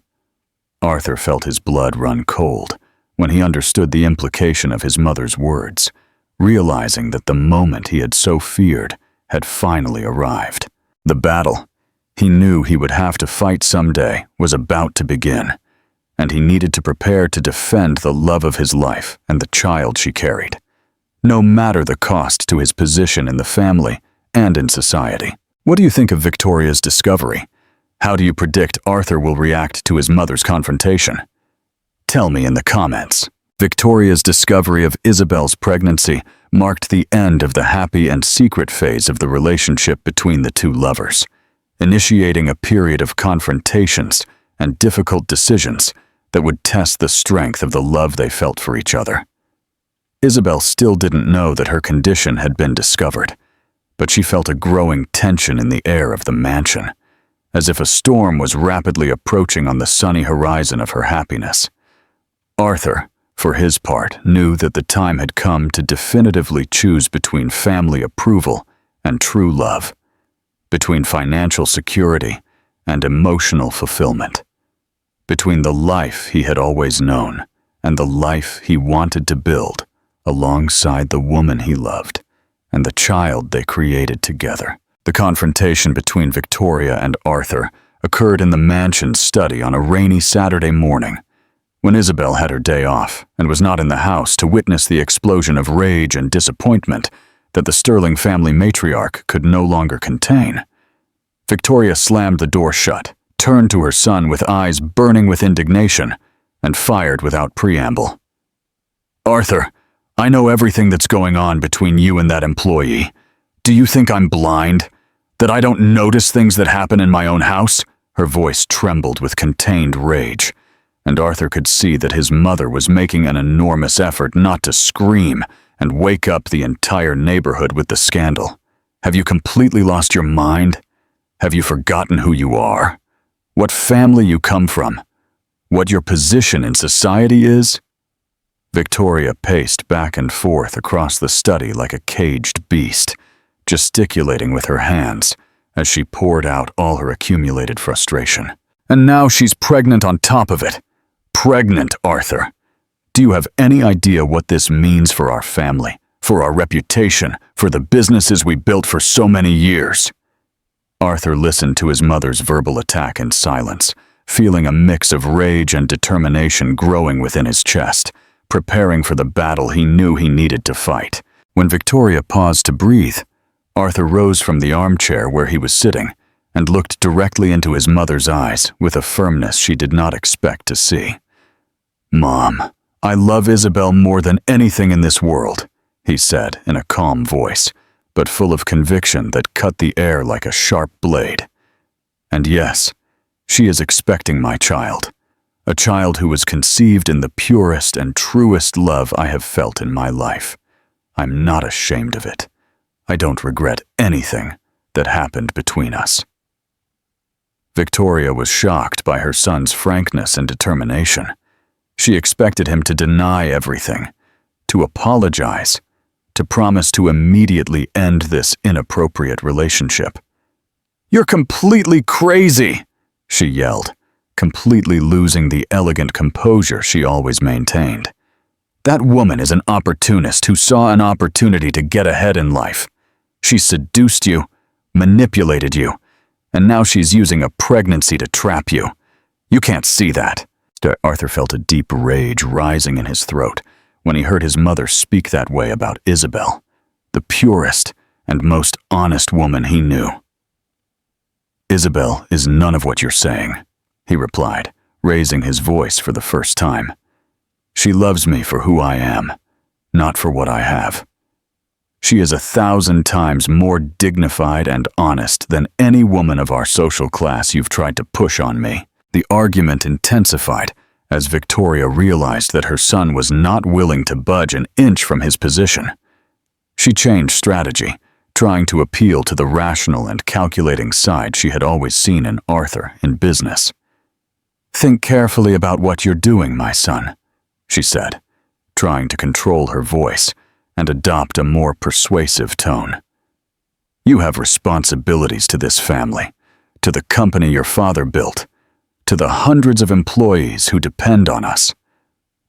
Arthur felt his blood run cold when he understood the implication of his mother's words, realizing that the moment he had so feared had finally arrived. The battle he knew he would have to fight someday was about to begin, and he needed to prepare to defend the love of his life and the child she carried, no matter the cost to his position in the family and in society. What do you think of Victoria's discovery? How do you predict Arthur will react to his mother's confrontation? Tell me in the comments. Victoria's discovery of Isabel's pregnancy marked the end of the happy and secret phase of the relationship between the two lovers, initiating a period of confrontations and difficult decisions that would test the strength of the love they felt for each other. Isabel still didn't know that her condition had been discovered, but she felt a growing tension in the air of the mansion, as if a storm was rapidly approaching on the sunny horizon of her happiness. Arthur, for his part, knew that the time had come to definitively choose between family approval and true love, between financial security and emotional fulfillment, between the life he had always known and the life he wanted to build alongside the woman he loved and the child they created together. The confrontation between Victoria and Arthur occurred in the mansion's study on a rainy Saturday morning, when Isabel had her day off and was not in the house to witness the explosion of rage and disappointment that the Sterling family matriarch could no longer contain. Victoria slammed the door shut, turned to her son with eyes burning with indignation, and fired without preamble. "Arthur, I know everything that's going on between you and that employee. Do you think I'm blind? That I don't notice things that happen in my own house?" Her voice trembled with contained rage, and Arthur could see that his mother was making an enormous effort not to scream and wake up the entire neighborhood with the scandal. "Have you completely lost your mind? Have you forgotten who you are? What family you come from? What your position in society is?" Victoria paced back and forth across the study like a caged beast, gesticulating with her hands as she poured out all her accumulated frustration. "And now she's pregnant on top of it. Pregnant, Arthur. Do you have any idea what this means for our family, for our reputation, for the businesses we built for so many years?" Arthur listened to his mother's verbal attack in silence, feeling a mix of rage and determination growing within his chest, preparing for the battle he knew he needed to fight. When Victoria paused to breathe, Arthur rose from the armchair where he was sitting and looked directly into his mother's eyes with a firmness she did not expect to see. "Mom, I love Isabel more than anything in this world," he said in a calm voice, but full of conviction that cut the air like a sharp blade. "And yes, she is expecting my child, a child who was conceived in the purest and truest love I have felt in my life. I'm not ashamed of it. I don't regret anything that happened between us." Victoria was shocked by her son's frankness and determination. She expected him to deny everything, to apologize, to promise to immediately end this inappropriate relationship. "You're completely crazy!" she yelled, completely losing the elegant composure she always maintained. "That woman is an opportunist who saw an opportunity to get ahead in life. She seduced you, manipulated you, and now she's using a pregnancy to trap you. You can't see that." Arthur felt a deep rage rising in his throat when he heard his mother speak that way about Isabel, the purest and most honest woman he knew. "Isabel is none of what you're saying," he replied, raising his voice for the first time. "She loves me for who I am, not for what I have. She is 1,000 times more dignified and honest than any woman of our social class you've tried to push on me." The argument intensified as Victoria realized that her son was not willing to budge an inch from his position. She changed strategy, trying to appeal to the rational and calculating side she had always seen in Arthur in business. "Think carefully about what you're doing, my son," she said, trying to control her voice and adopt a more persuasive tone. "You have responsibilities to this family, to the company your father built, to the hundreds of employees who depend on us.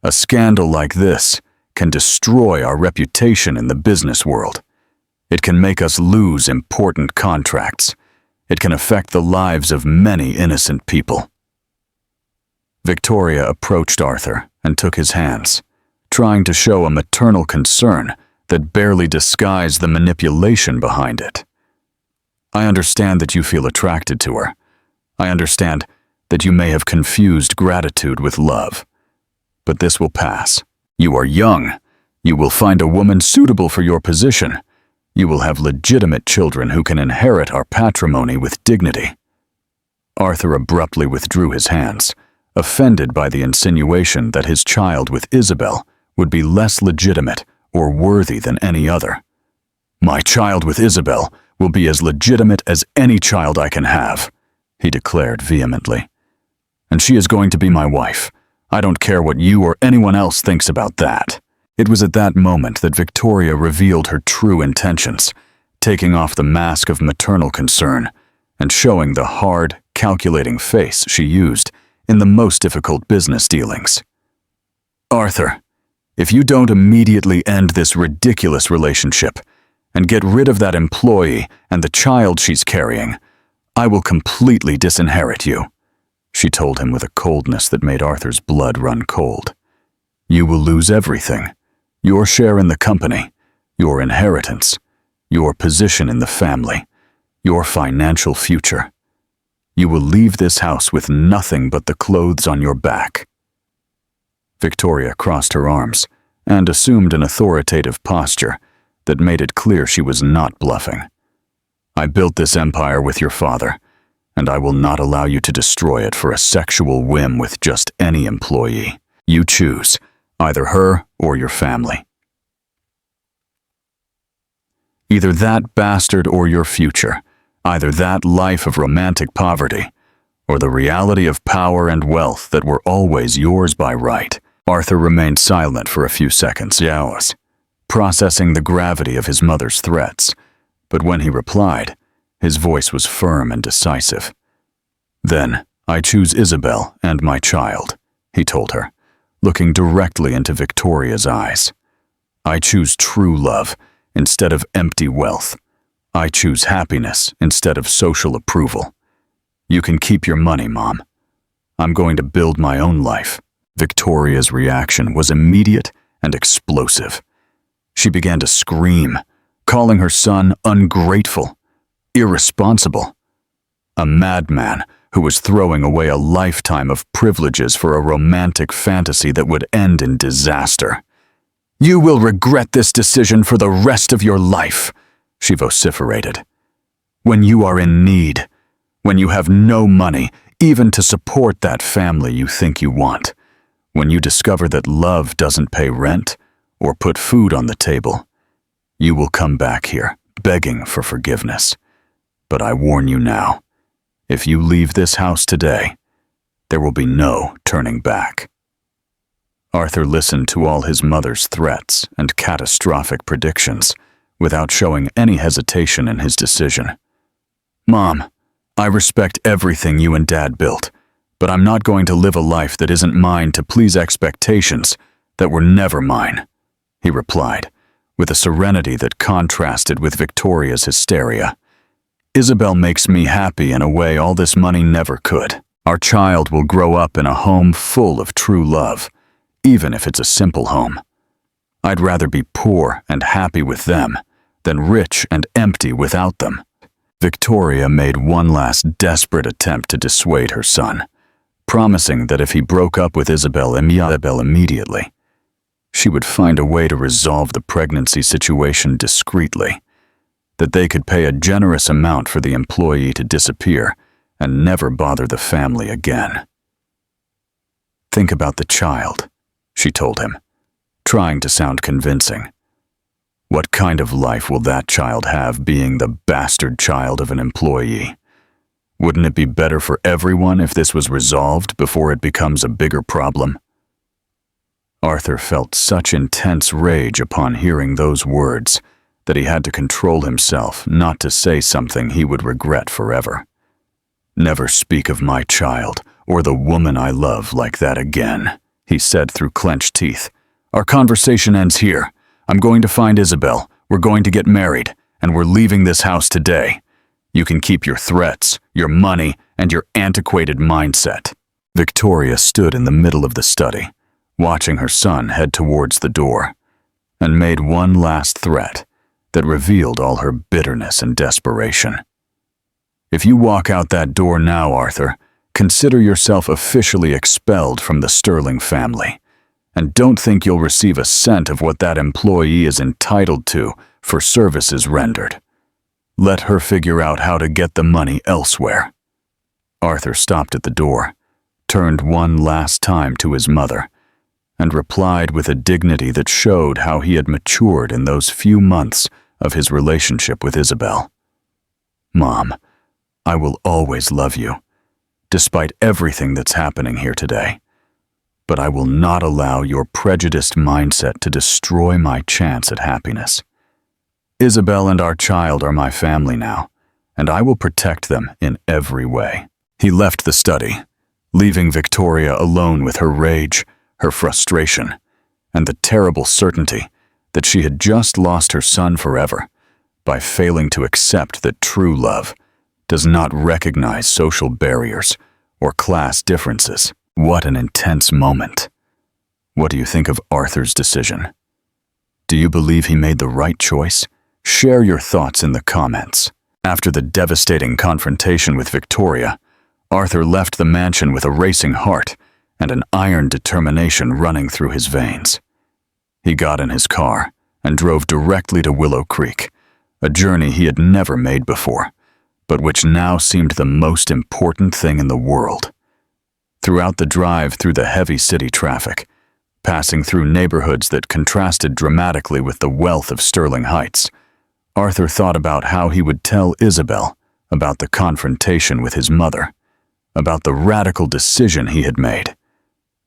A scandal like this can destroy our reputation in the business world. It can make us lose important contracts. It can affect the lives of many innocent people." Victoria approached Arthur and took his hands, trying to show a maternal concern that barely disguised the manipulation behind it. I understand that you feel attracted to her. I understand that you may have confused gratitude with love. But this will pass. You are young. You will find a woman suitable for your position. You will have legitimate children who can inherit our patrimony with dignity." Arthur abruptly withdrew his hands, offended by the insinuation that his child with Isabel would be less legitimate or worthy than any other. "My child with Isabel will be as legitimate as any child I can have," he declared vehemently. "And she is going to be my wife. I don't care what you or anyone else thinks about that." It was at that moment that Victoria revealed her true intentions, taking off the mask of maternal concern and showing the hard, calculating face she used in the most difficult business dealings. "Arthur, if you don't immediately end this ridiculous relationship and get rid of that employee and the child she's carrying, I will completely disinherit you," she told him with a coldness that made Arthur's blood run cold. "You will lose everything. Your share in the company, your inheritance, your position in the family, your financial future. You will leave this house with nothing but the clothes on your back." Victoria crossed her arms and assumed an authoritative posture that made it clear she was not bluffing. "I built this empire with your father, and I will not allow you to destroy it for a sexual whim with just any employee. You choose, either her or your family. Either that bastard or your future, either that life of romantic poverty, or the reality of power and wealth that were always yours by right." Arthur remained silent for a few seconds, processing the gravity of his mother's threats, but when he replied, his voice was firm and decisive. "Then I choose Isabel and my child," he told her, looking directly into Victoria's eyes. "I choose true love instead of empty wealth. I choose happiness instead of social approval. You can keep your money, Mom. I'm going to build my own life." Victoria's reaction was immediate and explosive. She began to scream, calling her son ungrateful, irresponsible, a madman who was throwing away a lifetime of privileges for a romantic fantasy that would end in disaster. "You will regret this decision for the rest of your life," she vociferated. "When you are in need, when you have no money even to support that family you think you want, when you discover that love doesn't pay rent or put food on the table, you will come back here begging for forgiveness. But I warn you now, if you leave this house today, there will be no turning back." Arthur listened to all his mother's threats and catastrophic predictions without showing any hesitation in his decision. "Mom, I respect everything you and Dad built, but I'm not going to live a life that isn't mine to please expectations that were never mine," he replied, with a serenity that contrasted with Victoria's hysteria. "Isabel makes me happy in a way all this money never could. Our child will grow up in a home full of true love, even if it's a simple home. I'd rather be poor and happy with them than rich and empty without them." Victoria made one last desperate attempt to dissuade her son, promising that if he broke up with Isabel immediately, she would find a way to resolve the pregnancy situation discreetly, that they could pay a generous amount for the employee to disappear and never bother the family again. "Think about the child," she told him, trying to sound convincing. "What kind of life will that child have being the bastard child of an employee? Wouldn't it be better for everyone if this was resolved before it becomes a bigger problem?" Arthur felt such intense rage upon hearing those words that he had to control himself not to say something he would regret forever. "Never speak of my child or the woman I love like that again," he said through clenched teeth. "Our conversation ends here. I'm going to find Isabel, we're going to get married, and we're leaving this house today. You can keep your threats, your money, and your antiquated mindset." Victoria stood in the middle of the study, watching her son head towards the door, and made one last threat that revealed all her bitterness and desperation. If you walk out that door now, Arthur, consider yourself officially expelled from the Sterling family. And don't think you'll receive a cent of what that employee is entitled to for services rendered. Let her figure out how to get the money elsewhere." Arthur stopped at the door, turned one last time to his mother, and replied with a dignity that showed how he had matured in those few months of his relationship with Isabel. "Mom, I will always love you, despite everything that's happening here today. But I will not allow your prejudiced mindset to destroy my chance at happiness. Isabel and our child are my family now, and I will protect them in every way." He left the study, leaving Victoria alone with her rage, her frustration, and the terrible certainty that she had just lost her son forever by failing to accept that true love does not recognize social barriers or class differences. What an intense moment. What do you think of Arthur's decision? Do you believe he made the right choice? Share your thoughts in the comments. After the devastating confrontation with Victoria, Arthur left the mansion with a racing heart and an iron determination running through his veins. He got in his car and drove directly to Willow Creek, a journey he had never made before, but which now seemed the most important thing in the world. Throughout the drive through the heavy city traffic, passing through neighborhoods that contrasted dramatically with the wealth of Sterling Heights, Arthur thought about how he would tell Isabel about the confrontation with his mother, about the radical decision he had made,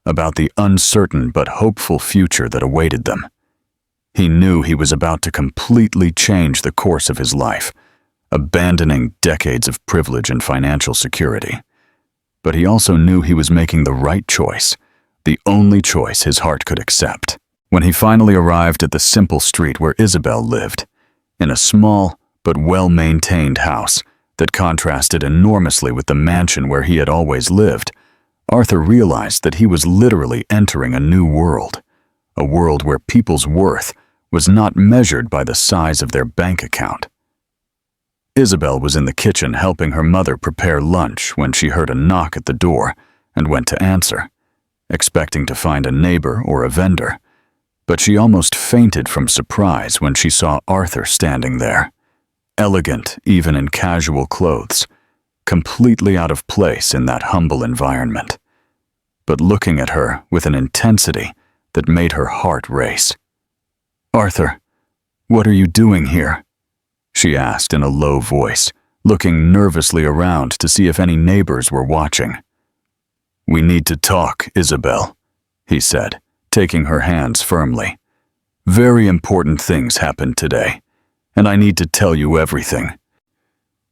about the uncertain but hopeful future that awaited them. He knew he was about to completely change the course of his life, abandoning decades of privilege and financial security. But he also knew he was making the right choice, the only choice his heart could accept. When he finally arrived at the simple street where Isabel lived, in a small but well-maintained house that contrasted enormously with the mansion where he had always lived, Arthur realized that he was literally entering a new world, a world where people's worth was not measured by the size of their bank account. Isabel was in the kitchen helping her mother prepare lunch when she heard a knock at the door and went to answer, expecting to find a neighbor or a vendor. But she almost fainted from surprise when she saw Arthur standing there, elegant even in casual clothes, completely out of place in that humble environment, but looking at her with an intensity that made her heart race. "Arthur, what are you doing here?" she asked in a low voice, looking nervously around to see if any neighbors were watching. "We need to talk, Isabel," he said, taking her hands firmly. "Very important things happened today, and I need to tell you everything."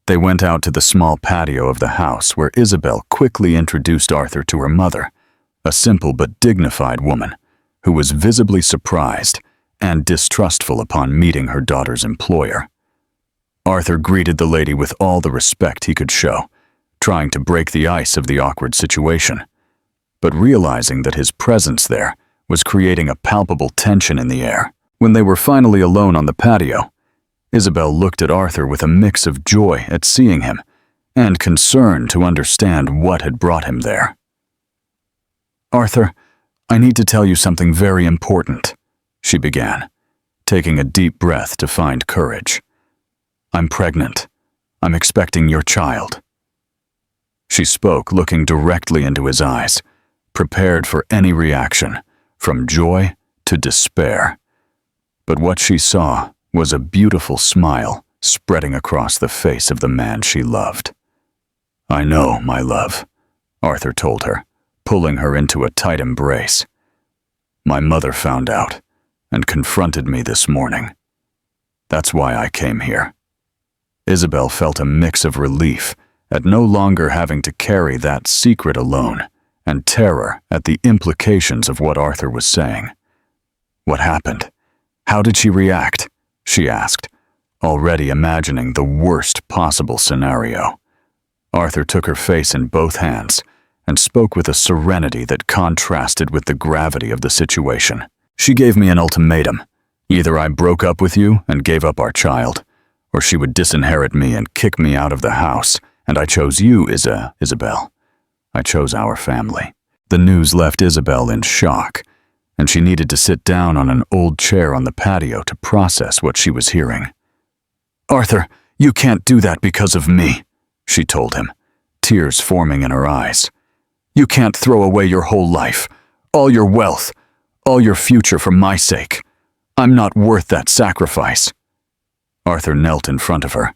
They went out to the small patio of the house where Isabel quickly introduced Arthur to her mother, a simple but dignified woman who was visibly surprised and distrustful upon meeting her daughter's employer. Arthur greeted the lady with all the respect he could show, trying to break the ice of the awkward situation, but realizing that his presence there was creating a palpable tension in the air. When they were finally alone on the patio, Isabel looked at Arthur with a mix of joy at seeing him and concern to understand what had brought him there. "Arthur, I need to tell you something very important," she began, taking a deep breath to find courage. "I'm pregnant. I'm expecting your child." She spoke looking directly into his eyes, prepared for any reaction, from joy to despair. But what she saw was a beautiful smile spreading across the face of the man she loved. "I know, my love," Arthur told her, pulling her into a tight embrace. "My mother found out and confronted me this morning. That's why I came here." Isabel felt a mix of relief at no longer having to carry that secret alone, and terror at the implications of what Arthur was saying. "What happened? How did she react?" she asked, already imagining the worst possible scenario. Arthur took her face in both hands and spoke with a serenity that contrasted with the gravity of the situation. "She gave me an ultimatum. Either I broke up with you and gave up our child, or she would disinherit me and kick me out of the house And I chose you, Isabel. I chose our family." The news left Isabel in shock, and she needed to sit down on an old chair on the patio to process what she was hearing. "Arthur, you can't do that because of me," she told him, tears forming in her eyes. "You can't throw away your whole life, all your wealth, all your future for my sake. I'm not worth that sacrifice." Arthur knelt in front of her,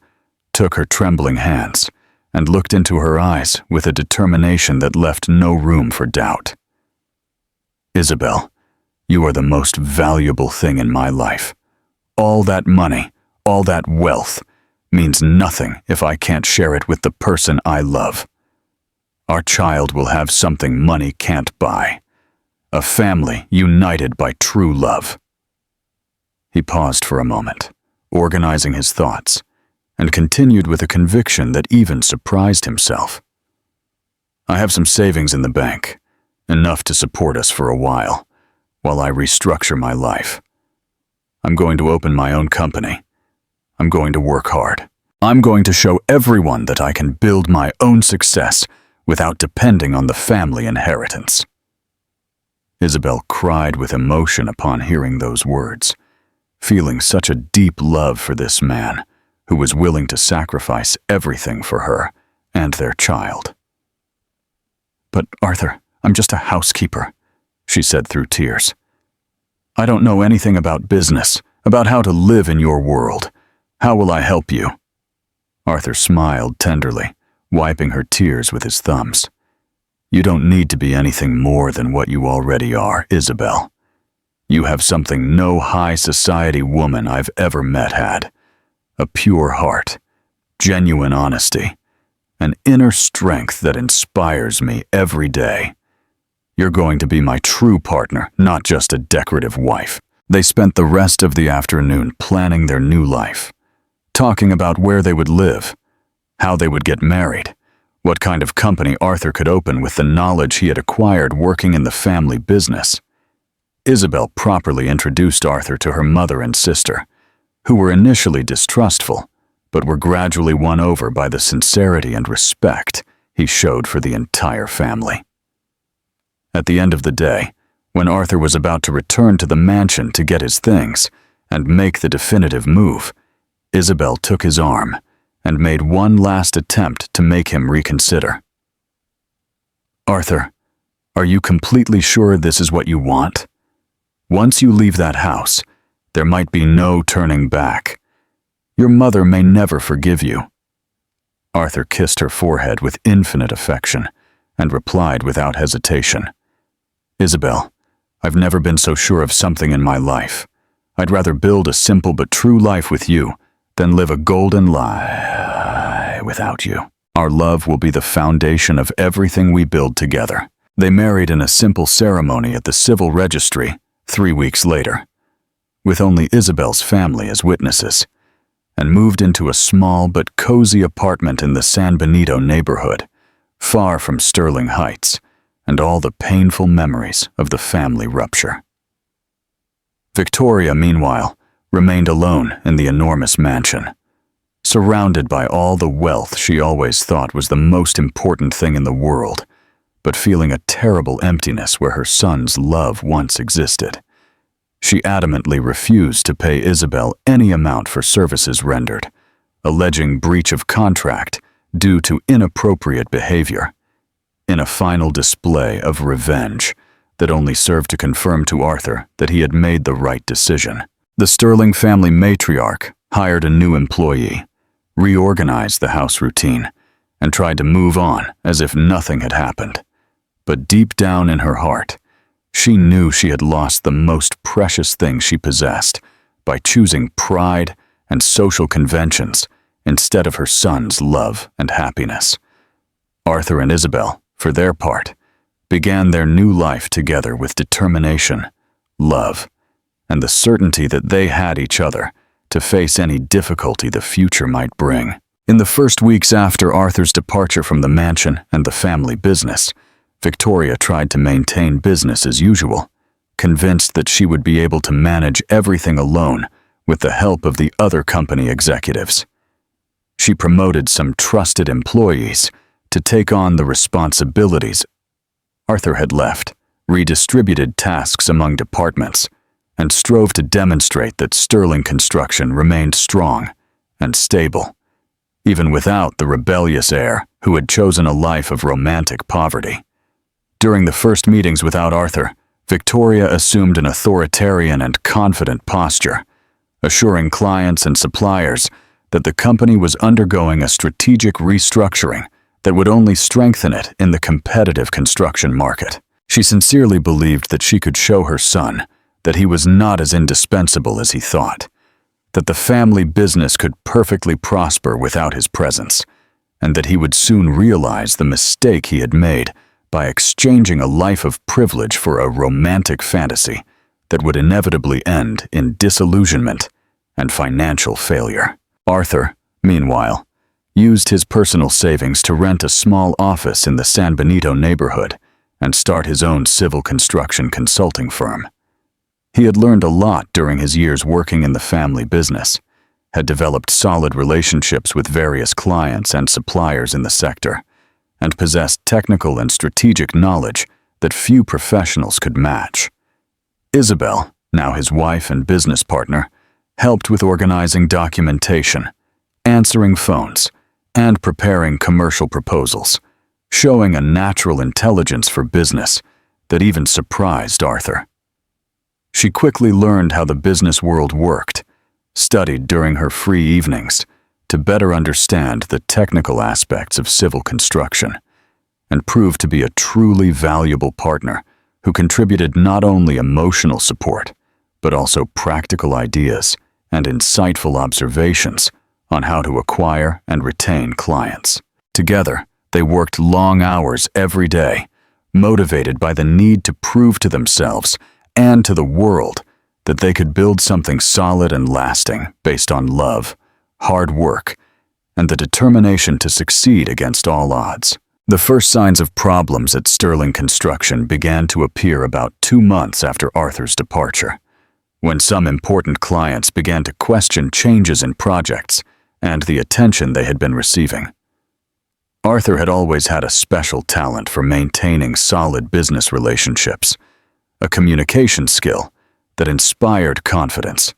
took her trembling hands, and looked into her eyes with a determination that left no room for doubt. "Isabel, you are the most valuable thing in my life. All that money, all that wealth, means nothing if I can't share it with the person I love. Our child will have something money can't buy. A family united by true love." He paused for a moment, organizing his thoughts, and continued with a conviction that even surprised himself. "I have some savings in the bank, enough to support us for a while I restructure my life. I'm going to open my own company. I'm going to work hard. I'm going to show everyone that I can build my own success without depending on the family inheritance." Isabel cried with emotion upon hearing those words, feeling such a deep love for this man who was willing to sacrifice everything for her and their child. "But Arthur, I'm just a housekeeper," she said through tears. "I don't know anything about business, about how to live in your world. How will I help you?" Arthur smiled tenderly, wiping her tears with his thumbs. "You don't need to be anything more than what you already are, Isabel. You have something no high society woman I've ever met had. A pure heart, genuine honesty, an inner strength that inspires me every day. You're going to be my true partner, not just a decorative wife." They spent the rest of the afternoon planning their new life, talking about where they would live, how they would get married, what kind of company Arthur could open with the knowledge he had acquired working in the family business. Isabel properly introduced Arthur to her mother and sister, who were initially distrustful, but were gradually won over by the sincerity and respect he showed for the entire family. At the end of the day, when Arthur was about to return to the mansion to get his things and make the definitive move, Isabel took his arm and made one last attempt to make him reconsider. "Arthur, are you completely sure this is what you want? Once you leave that house, there might be no turning back. Your mother may never forgive you." Arthur kissed her forehead with infinite affection and replied without hesitation, "Isabel, I've never been so sure of something in my life. I'd rather build a simple but true life with you than live a golden lie without you. Our love will be the foundation of everything we build together." They married in a simple ceremony at the civil registry 3 weeks later, with only Isabel's family as witnesses, and moved into a small but cozy apartment in the San Benito neighborhood, far from Sterling Heights and all the painful memories of the family rupture. Victoria, meanwhile, remained alone in the enormous mansion, surrounded by all the wealth she always thought was the most important thing in the world, but feeling a terrible emptiness where her son's love once existed. She adamantly refused to pay Isabel any amount for services rendered, alleging breach of contract due to inappropriate behavior, in a final display of revenge that only served to confirm to Arthur that he had made the right decision. The Sterling family matriarch hired a new employee, reorganized the house routine, and tried to move on as if nothing had happened. But deep down in her heart, she knew she had lost the most precious thing she possessed by choosing pride and social conventions instead of her son's love and happiness. Arthur and Isabel, for their part, began their new life together with determination, love, and the certainty that they had each other to face any difficulty the future might bring. In the first weeks after Arthur's departure from the mansion and the family business, Victoria tried to maintain business as usual, convinced that she would be able to manage everything alone with the help of the other company executives. She promoted some trusted employees to take on the responsibilities Arthur had left, redistributed tasks among departments, and strove to demonstrate that Sterling Construction remained strong and stable, even without the rebellious heir who had chosen a life of romantic poverty. During the first meetings without Arthur, Victoria assumed an authoritarian and confident posture, assuring clients and suppliers that the company was undergoing a strategic restructuring that would only strengthen it in the competitive construction market. She sincerely believed that she could show her son that he was not as indispensable as he thought, that the family business could perfectly prosper without his presence, and that he would soon realize the mistake he had made by exchanging a life of privilege for a romantic fantasy that would inevitably end in disillusionment and financial failure. Arthur, meanwhile, used his personal savings to rent a small office in the San Benito neighborhood and start his own civil construction consulting firm. He had learned a lot during his years working in the family business, had developed solid relationships with various clients and suppliers in the sector, and possessed technical and strategic knowledge that few professionals could match. Isabel, now his wife and business partner, helped with organizing documentation, answering phones, and preparing commercial proposals, showing a natural intelligence for business that even surprised Arthur. She quickly learned how the business world worked, studied during her free evenings to better understand the technical aspects of civil construction, and proved to be a truly valuable partner who contributed not only emotional support, but also practical ideas and insightful observations on how to acquire and retain clients. Together, they worked long hours every day, motivated by the need to prove to themselves and to the world that they could build something solid and lasting based on love, hard work, and the determination to succeed against all odds. The first signs of problems at Sterling Construction began to appear about 2 months after Arthur's departure, when some important clients began to question changes in projects and the attention they had been receiving. Arthur had always had a special talent for maintaining solid business relationships, a communication skill that inspired confidence,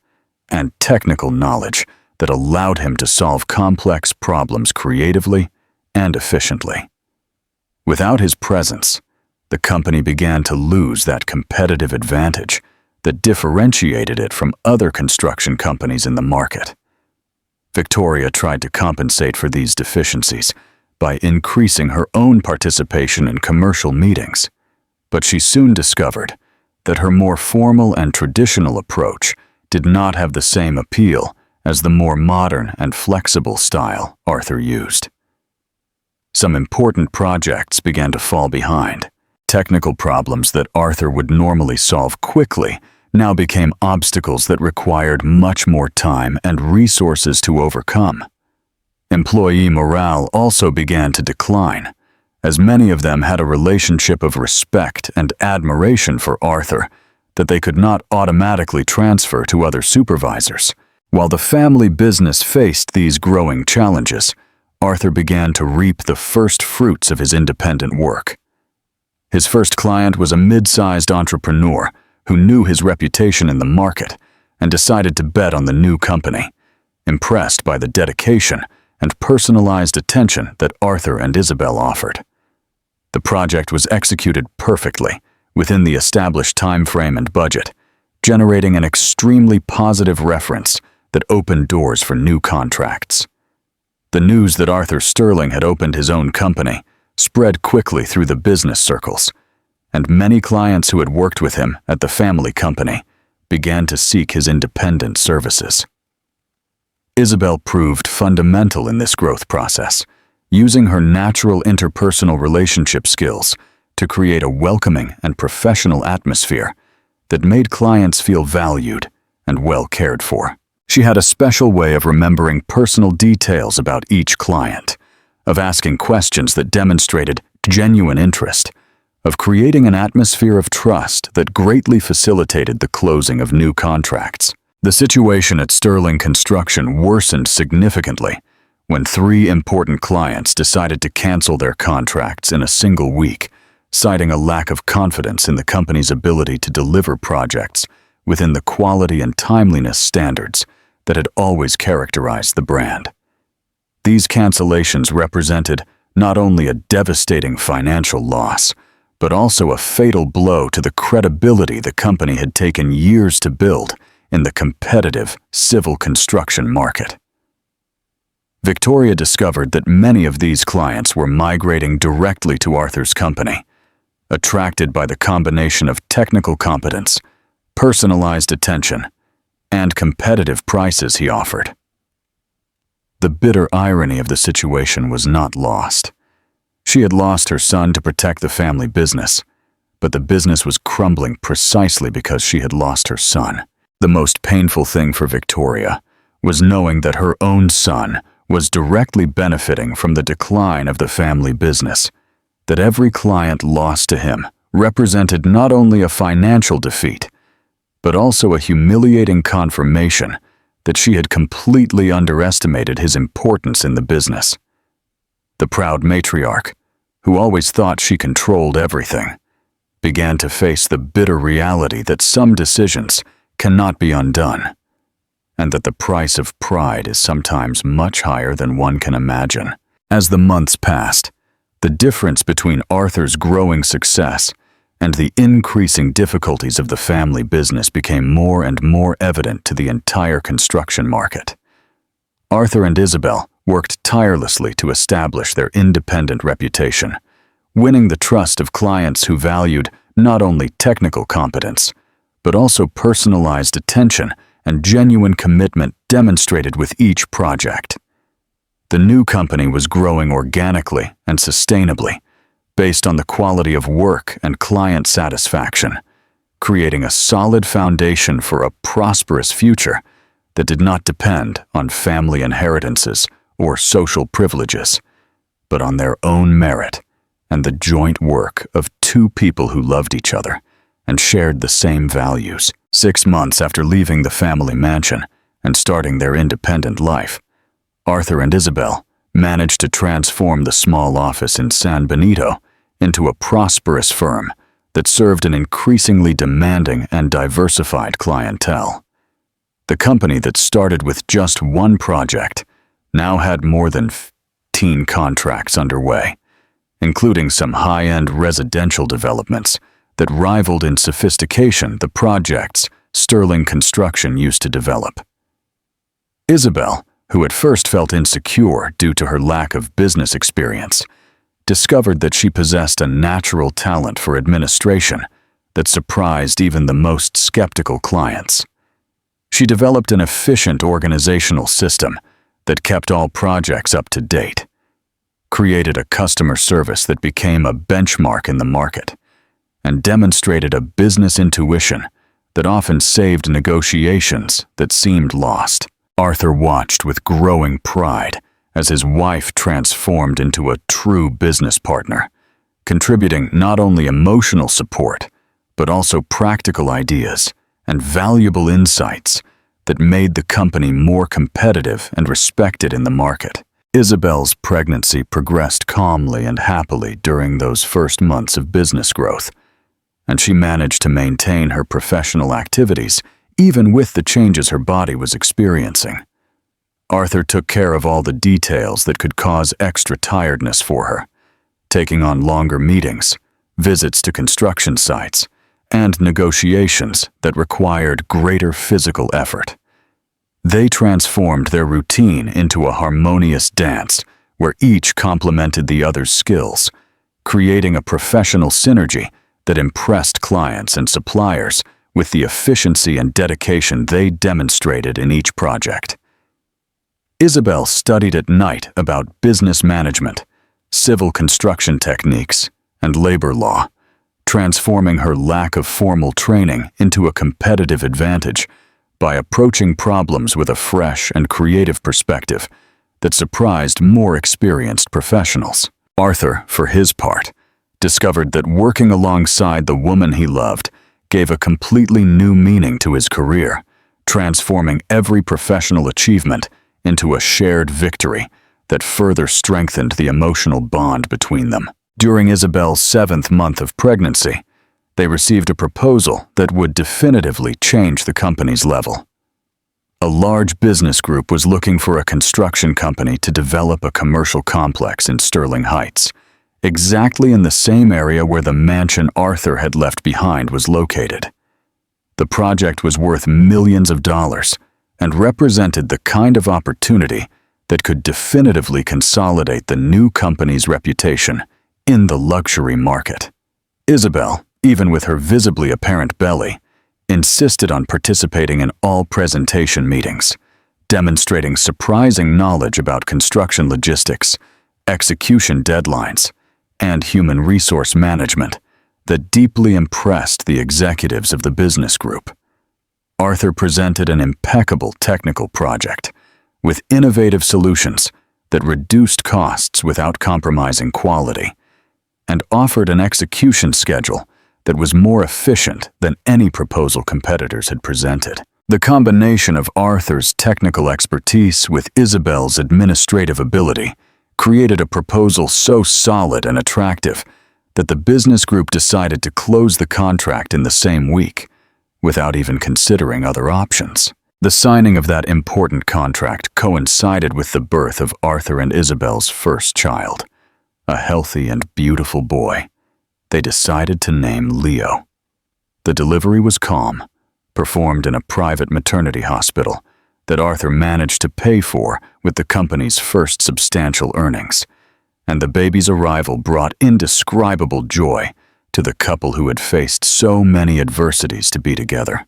and technical knowledge that allowed him to solve complex problems creatively and efficiently. Without his presence, the company began to lose that competitive advantage that differentiated it from other construction companies in the market. Victoria tried to compensate for these deficiencies by increasing her own participation in commercial meetings, but she soon discovered that her more formal and traditional approach did not have the same appeal as the more modern and flexible style Arthur used. Some important projects began to fall behind. Technical problems that Arthur would normally solve quickly now became obstacles that required much more time and resources to overcome. Employee morale also began to decline, as many of them had a relationship of respect and admiration for Arthur that they could not automatically transfer to other supervisors. While the family business faced these growing challenges, Arthur began to reap the first fruits of his independent work. His first client was a mid-sized entrepreneur who knew his reputation in the market and decided to bet on the new company, impressed by the dedication and personalized attention that Arthur and Isabel offered. The project was executed perfectly within the established time frame and budget, generating an extremely positive reference that opened doors for new contracts. The news that Arthur Sterling had opened his own company spread quickly through the business circles, and many clients who had worked with him at the family company began to seek his independent services. Isabel proved fundamental in this growth process, using her natural interpersonal relationship skills to create a welcoming and professional atmosphere that made clients feel valued and well cared for. She had a special way of remembering personal details about each client, of asking questions that demonstrated genuine interest, of creating an atmosphere of trust that greatly facilitated the closing of new contracts. The situation at Sterling Construction worsened significantly when 3 important clients decided to cancel their contracts in a single week, citing a lack of confidence in the company's ability to deliver projects within the quality and timeliness standards that had always characterized the brand. These cancellations represented not only a devastating financial loss, but also a fatal blow to the credibility the company had taken years to build in the competitive civil construction market. Victoria discovered that many of these clients were migrating directly to Arthur's company, attracted by the combination of technical competence, personalized attention, and competitive prices he offered. The bitter irony of the situation was not lost. She had lost her son to protect the family business, but the business was crumbling precisely because she had lost her son. The most painful thing for Victoria was knowing that her own son was directly benefiting from the decline of the family business, that every client lost to him represented not only a financial defeat, but also a humiliating confirmation that she had completely underestimated his importance in the business. The proud matriarch, who always thought she controlled everything, began to face the bitter reality that some decisions cannot be undone, and that the price of pride is sometimes much higher than one can imagine. As the months passed, the difference between Arthur's growing success and the increasing difficulties of the family business became more and more evident to the entire construction market. Arthur and Isabel worked tirelessly to establish their independent reputation, winning the trust of clients who valued not only technical competence, but also personalized attention and genuine commitment demonstrated with each project. The new company was growing organically and sustainably, based on the quality of work and client satisfaction, creating a solid foundation for a prosperous future that did not depend on family inheritances or social privileges, but on their own merit and the joint work of 2 people who loved each other and shared the same values. 6 months after leaving the family mansion and starting their independent life, Arthur and Isabel managed to transform the small office in San Benito into a prosperous firm that served an increasingly demanding and diversified clientele. The company that started with just 1 project now had more than 15 contracts underway, including some high-end residential developments that rivaled in sophistication the projects Sterling Construction used to develop. Isabel, who at first felt insecure due to her lack of business experience, discovered that she possessed a natural talent for administration that surprised even the most skeptical clients. She developed an efficient organizational system that kept all projects up to date, created a customer service that became a benchmark in the market, and demonstrated a business intuition that often saved negotiations that seemed lost. Arthur watched with growing pride as his wife transformed into a true business partner, contributing not only emotional support, but also practical ideas and valuable insights that made the company more competitive and respected in the market. Isabel's pregnancy progressed calmly and happily during those first months of business growth, and she managed to maintain her professional activities even with the changes her body was experiencing. Arthur took care of all the details that could cause extra tiredness for her, taking on longer meetings, visits to construction sites, and negotiations that required greater physical effort. They transformed their routine into a harmonious dance where each complemented the other's skills, creating a professional synergy that impressed clients and suppliers with the efficiency and dedication they demonstrated in each project. Isabel studied at night about business management, civil construction techniques, and labor law, transforming her lack of formal training into a competitive advantage by approaching problems with a fresh and creative perspective that surprised more experienced professionals. Arthur, for his part, discovered that working alongside the woman he loved gave a completely new meaning to his career, transforming every professional achievement into a shared victory that further strengthened the emotional bond between them. During Isabel's 7th month of pregnancy, they received a proposal that would definitively change the company's level. A large business group was looking for a construction company to develop a commercial complex in Sterling Heights, exactly in the same area where the mansion Arthur had left behind was located. The project was worth millions of dollars and represented the kind of opportunity that could definitively consolidate the new company's reputation in the luxury market. Isabel, even with her visibly apparent belly, insisted on participating in all presentation meetings, demonstrating surprising knowledge about construction logistics, execution deadlines, and human resource management that deeply impressed the executives of the business group. Arthur presented an impeccable technical project with innovative solutions that reduced costs without compromising quality, and offered an execution schedule that was more efficient than any proposal competitors had presented. The combination of Arthur's technical expertise with Isabel's administrative ability created a proposal so solid and attractive that the business group decided to close the contract in the same week, without even considering other options. The signing of that important contract coincided with the birth of Arthur and Isabel's first child, a healthy and beautiful boy. They decided to name Leo. The delivery was calm, performed in a private maternity hospital that Arthur managed to pay for with the company's first substantial earnings, and the baby's arrival brought indescribable joy to the couple who had faced so many adversities to be together.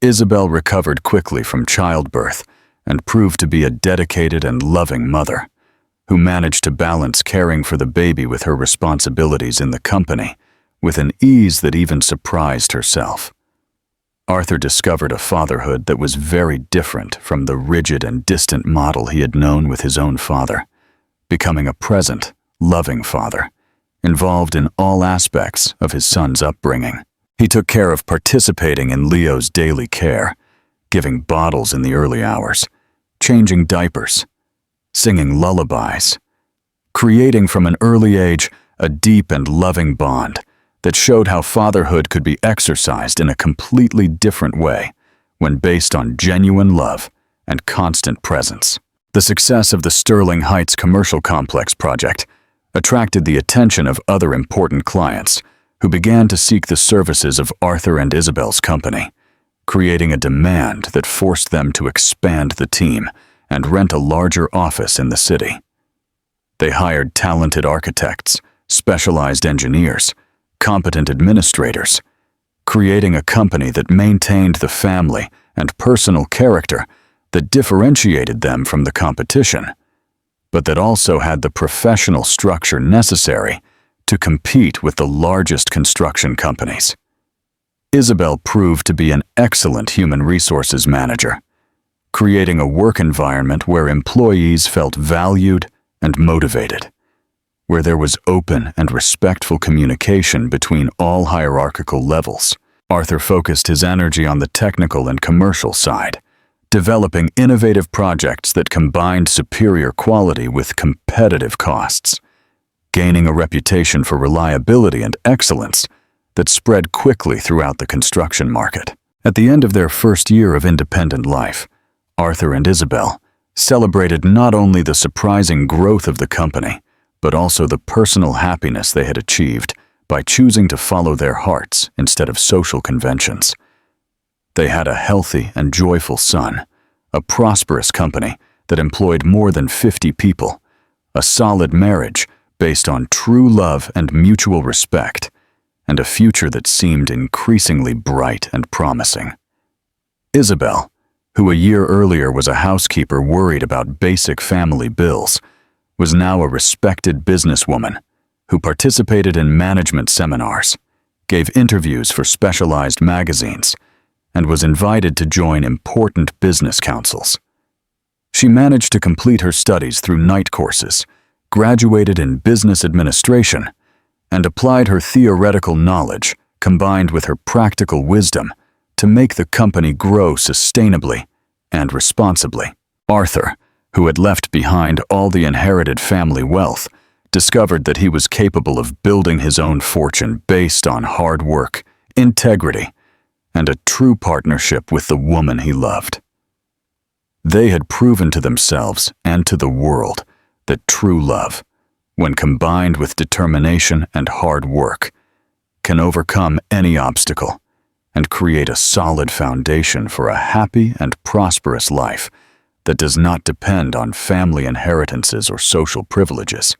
Isabel recovered quickly from childbirth and proved to be a dedicated and loving mother, who managed to balance caring for the baby with her responsibilities in the company with an ease that even surprised herself. Arthur discovered a fatherhood that was very different from the rigid and distant model he had known with his own father, becoming a present, loving father, involved in all aspects of his son's upbringing. He took care of participating in Leo's daily care, giving bottles in the early hours, changing diapers, singing lullabies, creating from an early age a deep and loving bond that showed how fatherhood could be exercised in a completely different way when based on genuine love and constant presence. The success of the Sterling Heights commercial complex project attracted the attention of other important clients who began to seek the services of Arthur and Isabel's company, creating a demand that forced them to expand the team and rent a larger office in the city. They hired talented architects, specialized engineers, competent administrators, creating a company that maintained the family and personal character that differentiated them from the competition, but that also had the professional structure necessary to compete with the largest construction companies. Isabel proved to be an excellent human resources manager, creating a work environment where employees felt valued and motivated, where there was open and respectful communication between all hierarchical levels. Arthur focused his energy on the technical and commercial side, developing innovative projects that combined superior quality with competitive costs, gaining a reputation for reliability and excellence that spread quickly throughout the construction market. At the end of their first year of independent life, Arthur and Isabel celebrated not only the surprising growth of the company, but also the personal happiness they had achieved by choosing to follow their hearts instead of social conventions. They had a healthy and joyful son, a prosperous company that employed more than 50 people, a solid marriage based on true love and mutual respect, and a future that seemed increasingly bright and promising. Isabel, who a year earlier was a housekeeper worried about basic family bills, was now a respected businesswoman who participated in management seminars, gave interviews for specialized magazines, and was invited to join important business councils. She managed to complete her studies through night courses, graduated in business administration, and applied her theoretical knowledge combined with her practical wisdom to make the company grow sustainably and responsibly. Arthur, who had left behind all the inherited family wealth, discovered that he was capable of building his own fortune based on hard work, integrity, and a true partnership with the woman he loved. They had proven to themselves and to the world that true love, when combined with determination and hard work, can overcome any obstacle and create a solid foundation for a happy and prosperous life that does not depend on family inheritances or social privileges,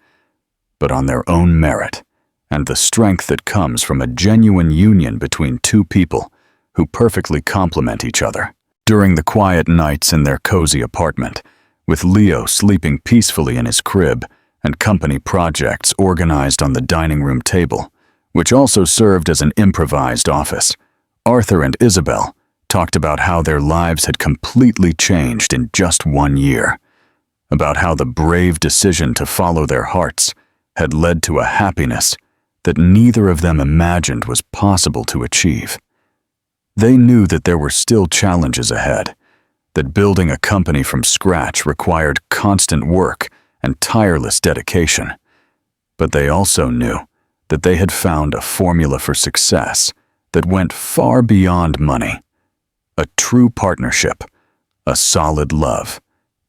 but on their own merit and the strength that comes from a genuine union between two people who perfectly complement each other. During the quiet nights in their cozy apartment, with Leo sleeping peacefully in his crib and company projects organized on the dining room table, which also served as an improvised office, Arthur and Isabel talked about how their lives had completely changed in just 1 year, about how the brave decision to follow their hearts had led to a happiness that neither of them imagined was possible to achieve. They knew that there were still challenges ahead, that building a company from scratch required constant work and tireless dedication. But they also knew that they had found a formula for success that went far beyond money: a true partnership, a solid love,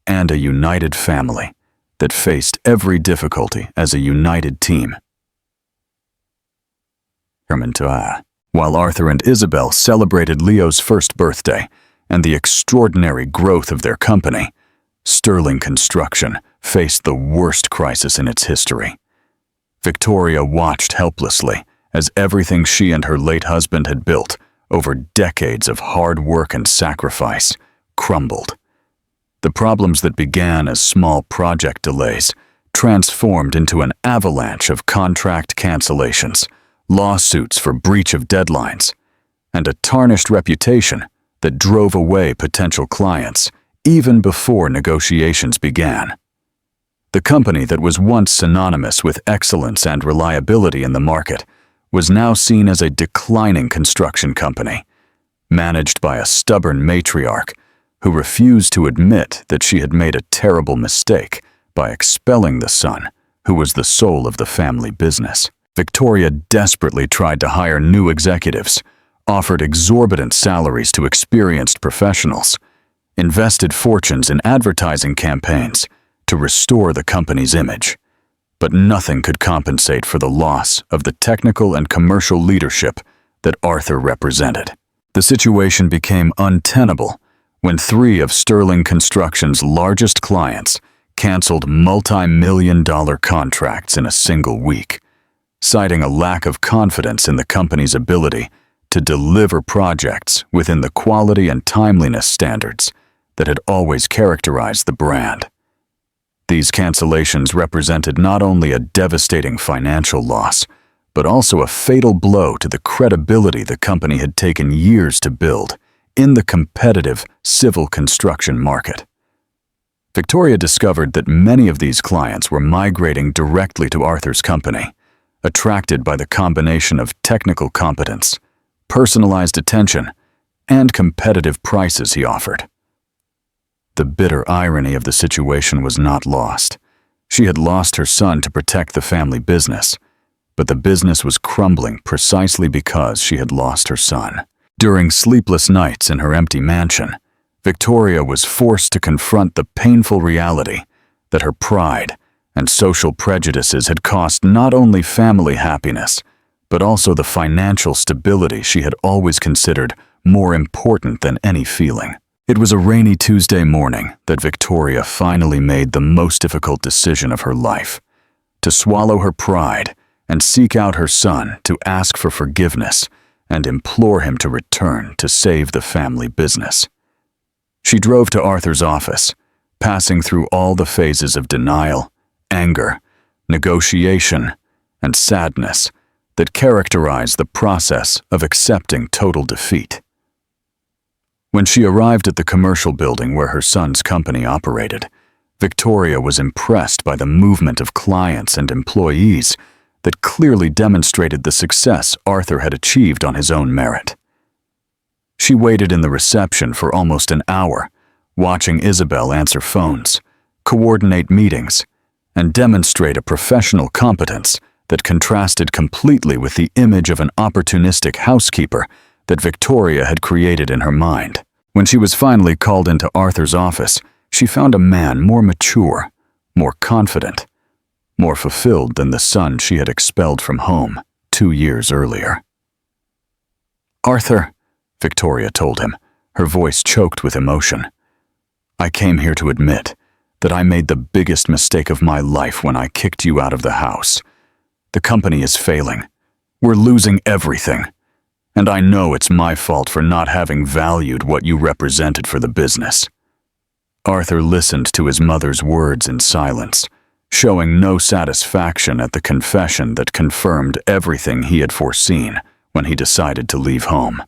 and a united family that faced every difficulty as a united team. While Arthur and Isabel celebrated Leo's first birthday and the extraordinary growth of their company, Sterling Construction faced the worst crisis in its history. Victoria watched helplessly as everything she and her late husband had built over decades of hard work and sacrifice crumbled. The problems that began as small project delays transformed into an avalanche of contract cancellations, lawsuits for breach of deadlines, and a tarnished reputation that drove away potential clients even before negotiations began. The company that was once synonymous with excellence and reliability in the market was now seen as a declining construction company, managed by a stubborn matriarch who refused to admit that she had made a terrible mistake by expelling the son, who was the soul of the family business. Victoria desperately tried to hire new executives, offered exorbitant salaries to experienced professionals, invested fortunes in advertising campaigns to restore the company's image. But nothing could compensate for the loss of the technical and commercial leadership that Arthur represented. The situation became untenable when 3 of Sterling Construction's largest clients canceled multi-million-dollar contracts in a single week, citing a lack of confidence in the company's ability to deliver projects within the quality and timeliness standards that had always characterized the brand. These cancellations represented not only a devastating financial loss, but also a fatal blow to the credibility the company had taken years to build in the competitive civil construction market. Victoria discovered that many of these clients were migrating directly to Arthur's company, attracted by the combination of technical competence, personalized attention, and competitive prices he offered. The bitter irony of the situation was not lost. She had lost her son to protect the family business, but the business was crumbling precisely because she had lost her son. During sleepless nights in her empty mansion, Victoria was forced to confront the painful reality that her pride and social prejudices had cost not only family happiness, but also the financial stability she had always considered more important than any feeling. It was a rainy Tuesday morning that Victoria finally made the most difficult decision of her life: to swallow her pride and seek out her son to ask for forgiveness and implore him to return to save the family business. She drove to Arthur's office, passing through all the phases of denial, anger, negotiation, and sadness that characterize the process of accepting total defeat. When she arrived at the commercial building where her son's company operated, Victoria was impressed by the movement of clients and employees that clearly demonstrated the success Arthur had achieved on his own merit. She waited in the reception for almost an hour, watching Isabel answer phones, coordinate meetings, and demonstrate a professional competence that contrasted completely with the image of an opportunistic housekeeper that Victoria had created in her mind. When she was finally called into Arthur's office, she found a man more mature, more confident, more fulfilled than the son she had expelled from home 2 years earlier. "Arthur," Victoria told him, her voice choked with emotion, "I came here to admit that I made the biggest mistake of my life when I kicked you out of the house. The company is failing. We're losing everything. And I know it's my fault for not having valued what you represented for the business." Arthur listened to his mother's words in silence, showing no satisfaction at the confession that confirmed everything he had foreseen when he decided to leave home.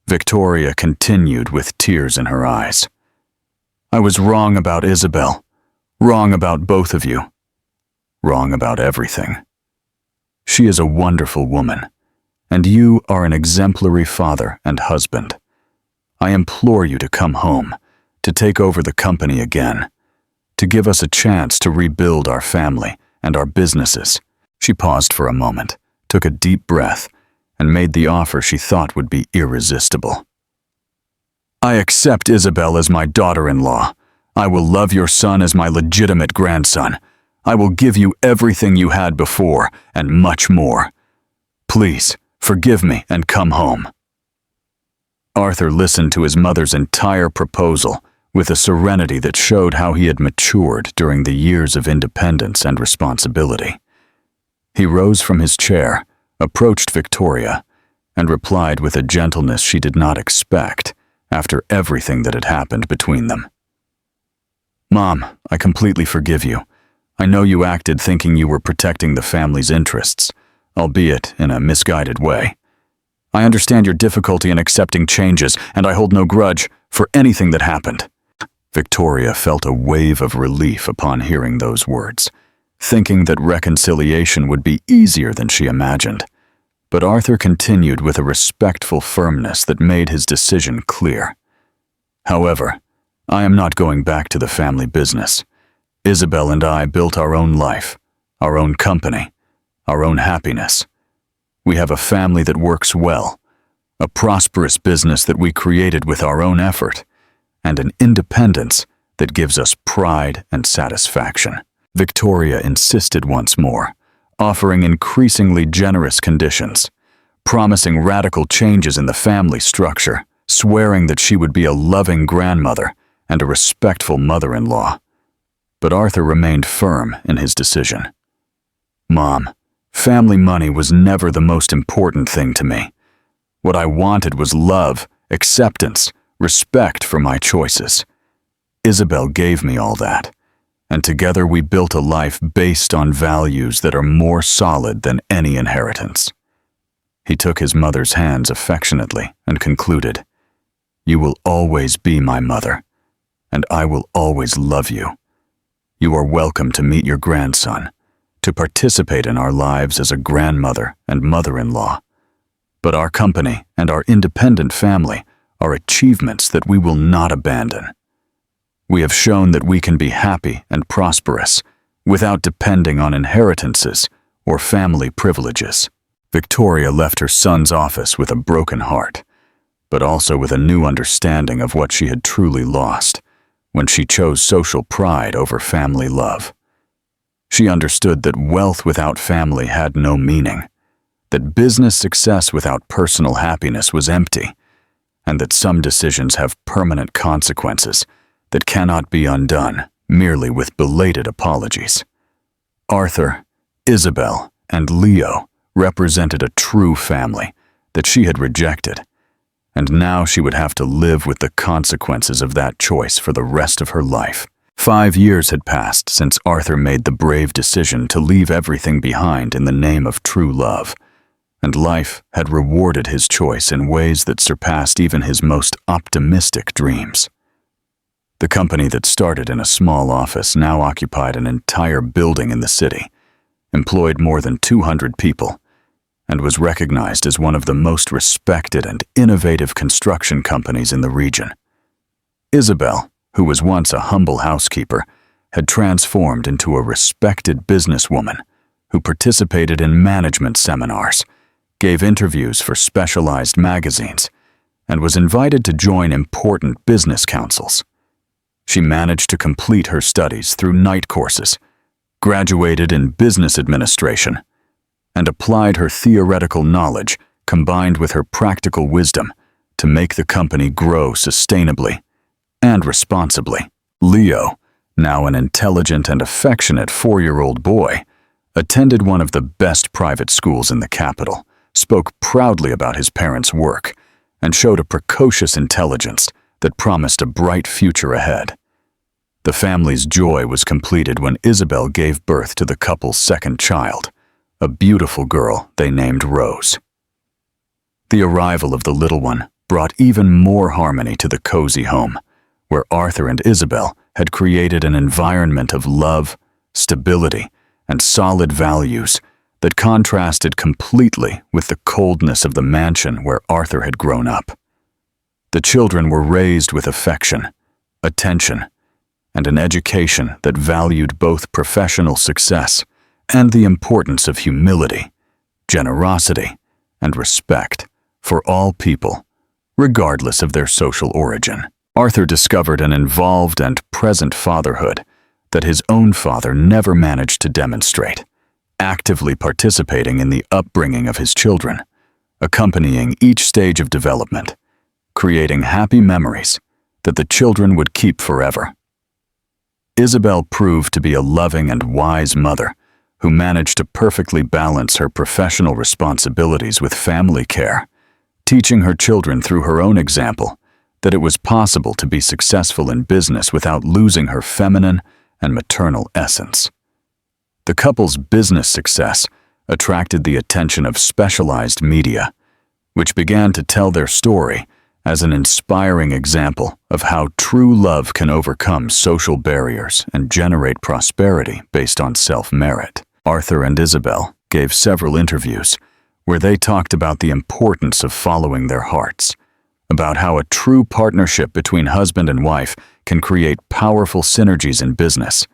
Victoria continued with tears in her eyes. "I was wrong about Isabel, wrong about both of you, wrong about everything. She is a wonderful woman, and you are an exemplary father and husband. I implore you to come home, to take over the company again, to give us a chance to rebuild our family and our businesses." She paused for a moment, took a deep breath, and made the offer she thought would be irresistible. "I accept Isabel as my daughter-in-law. I will love your son as my legitimate grandson. I will give you everything you had before and much more. Please, forgive me and come home." Arthur listened to his mother's entire proposal with a serenity that showed how he had matured during the years of independence and responsibility. He rose from his chair, approached Victoria, and replied with a gentleness she did not expect after everything that had happened between them. "Mom, I completely forgive you. I know you acted thinking you were protecting the family's interests, albeit in a misguided way. I understand your difficulty in accepting changes, and I hold no grudge for anything that happened." Victoria felt a wave of relief upon hearing those words, thinking that reconciliation would be easier than she imagined. But Arthur continued with a respectful firmness that made his decision clear. "However, I am not going back to the family business. Isabel and I built our own life, our own company, our own happiness. We have a family that works well, a prosperous business that we created with our own effort, and an independence that gives us pride and satisfaction." Victoria insisted once more, offering increasingly generous conditions, promising radical changes in the family structure, swearing that she would be a loving grandmother and a respectful mother-in-law. But Arthur remained firm in his decision. "Mom, family money was never the most important thing to me. What I wanted was love, acceptance, respect for my choices. Isabel gave me all that, and together we built a life based on values that are more solid than any inheritance." He took his mother's hands affectionately and concluded, "You will always be my mother, and I will always love you. You are welcome to meet your grandson, to participate in our lives as a grandmother and mother-in-law. But our company and our independent family are achievements that we will not abandon. We have shown that we can be happy and prosperous without depending on inheritances or family privileges." Victoria left her son's office with a broken heart, but also with a new understanding of what she had truly lost when she chose social pride over family love. She understood that wealth without family had no meaning, that business success without personal happiness was empty, and that some decisions have permanent consequences that cannot be undone merely with belated apologies. Arthur, Isabel, and Leo represented a true family that she had rejected, and now she would have to live with the consequences of that choice for the rest of her life. 5 years had passed since Arthur made the brave decision to leave everything behind in the name of true love, and life had rewarded his choice in ways that surpassed even his most optimistic dreams. The company that started in a small office now occupied an entire building in the city, employed more than 200 people, and was recognized as one of the most respected and innovative construction companies in the region. Isabel, who was once a humble housekeeper, had transformed into a respected businesswoman who participated in management seminars, gave interviews for specialized magazines, and was invited to join important business councils. She managed to complete her studies through night courses, graduated in business administration, and applied her theoretical knowledge combined with her practical wisdom to make the company grow sustainably and responsibly. Leo, now an intelligent and affectionate 4-year-old boy, attended one of the best private schools in the capital, spoke proudly about his parents' work, and showed a precocious intelligence that promised a bright future ahead. The family's joy was completed when Isabel gave birth to the couple's second child, a beautiful girl they named Rose. The arrival of the little one brought even more harmony to the cozy home, where Arthur and Isabel had created an environment of love, stability, and solid values that contrasted completely with the coldness of the mansion where Arthur had grown up. The children were raised with affection, attention, and an education that valued both professional success and the importance of humility, generosity, and respect for all people, regardless of their social origin. Arthur discovered an involved and present fatherhood that his own father never managed to demonstrate, actively participating in the upbringing of his children, accompanying each stage of development, creating happy memories that the children would keep forever. Isabel proved to be a loving and wise mother who managed to perfectly balance her professional responsibilities with family care, teaching her children through her own example that it was possible to be successful in business without losing her feminine and maternal essence. The couple's business success attracted the attention of specialized media, which began to tell their story as an inspiring example of how true love can overcome social barriers and generate prosperity based on self-merit. Arthur and Isabel gave several interviews where they talked about the importance of following their hearts, about how a true partnership between husband and wife can create powerful synergies in business,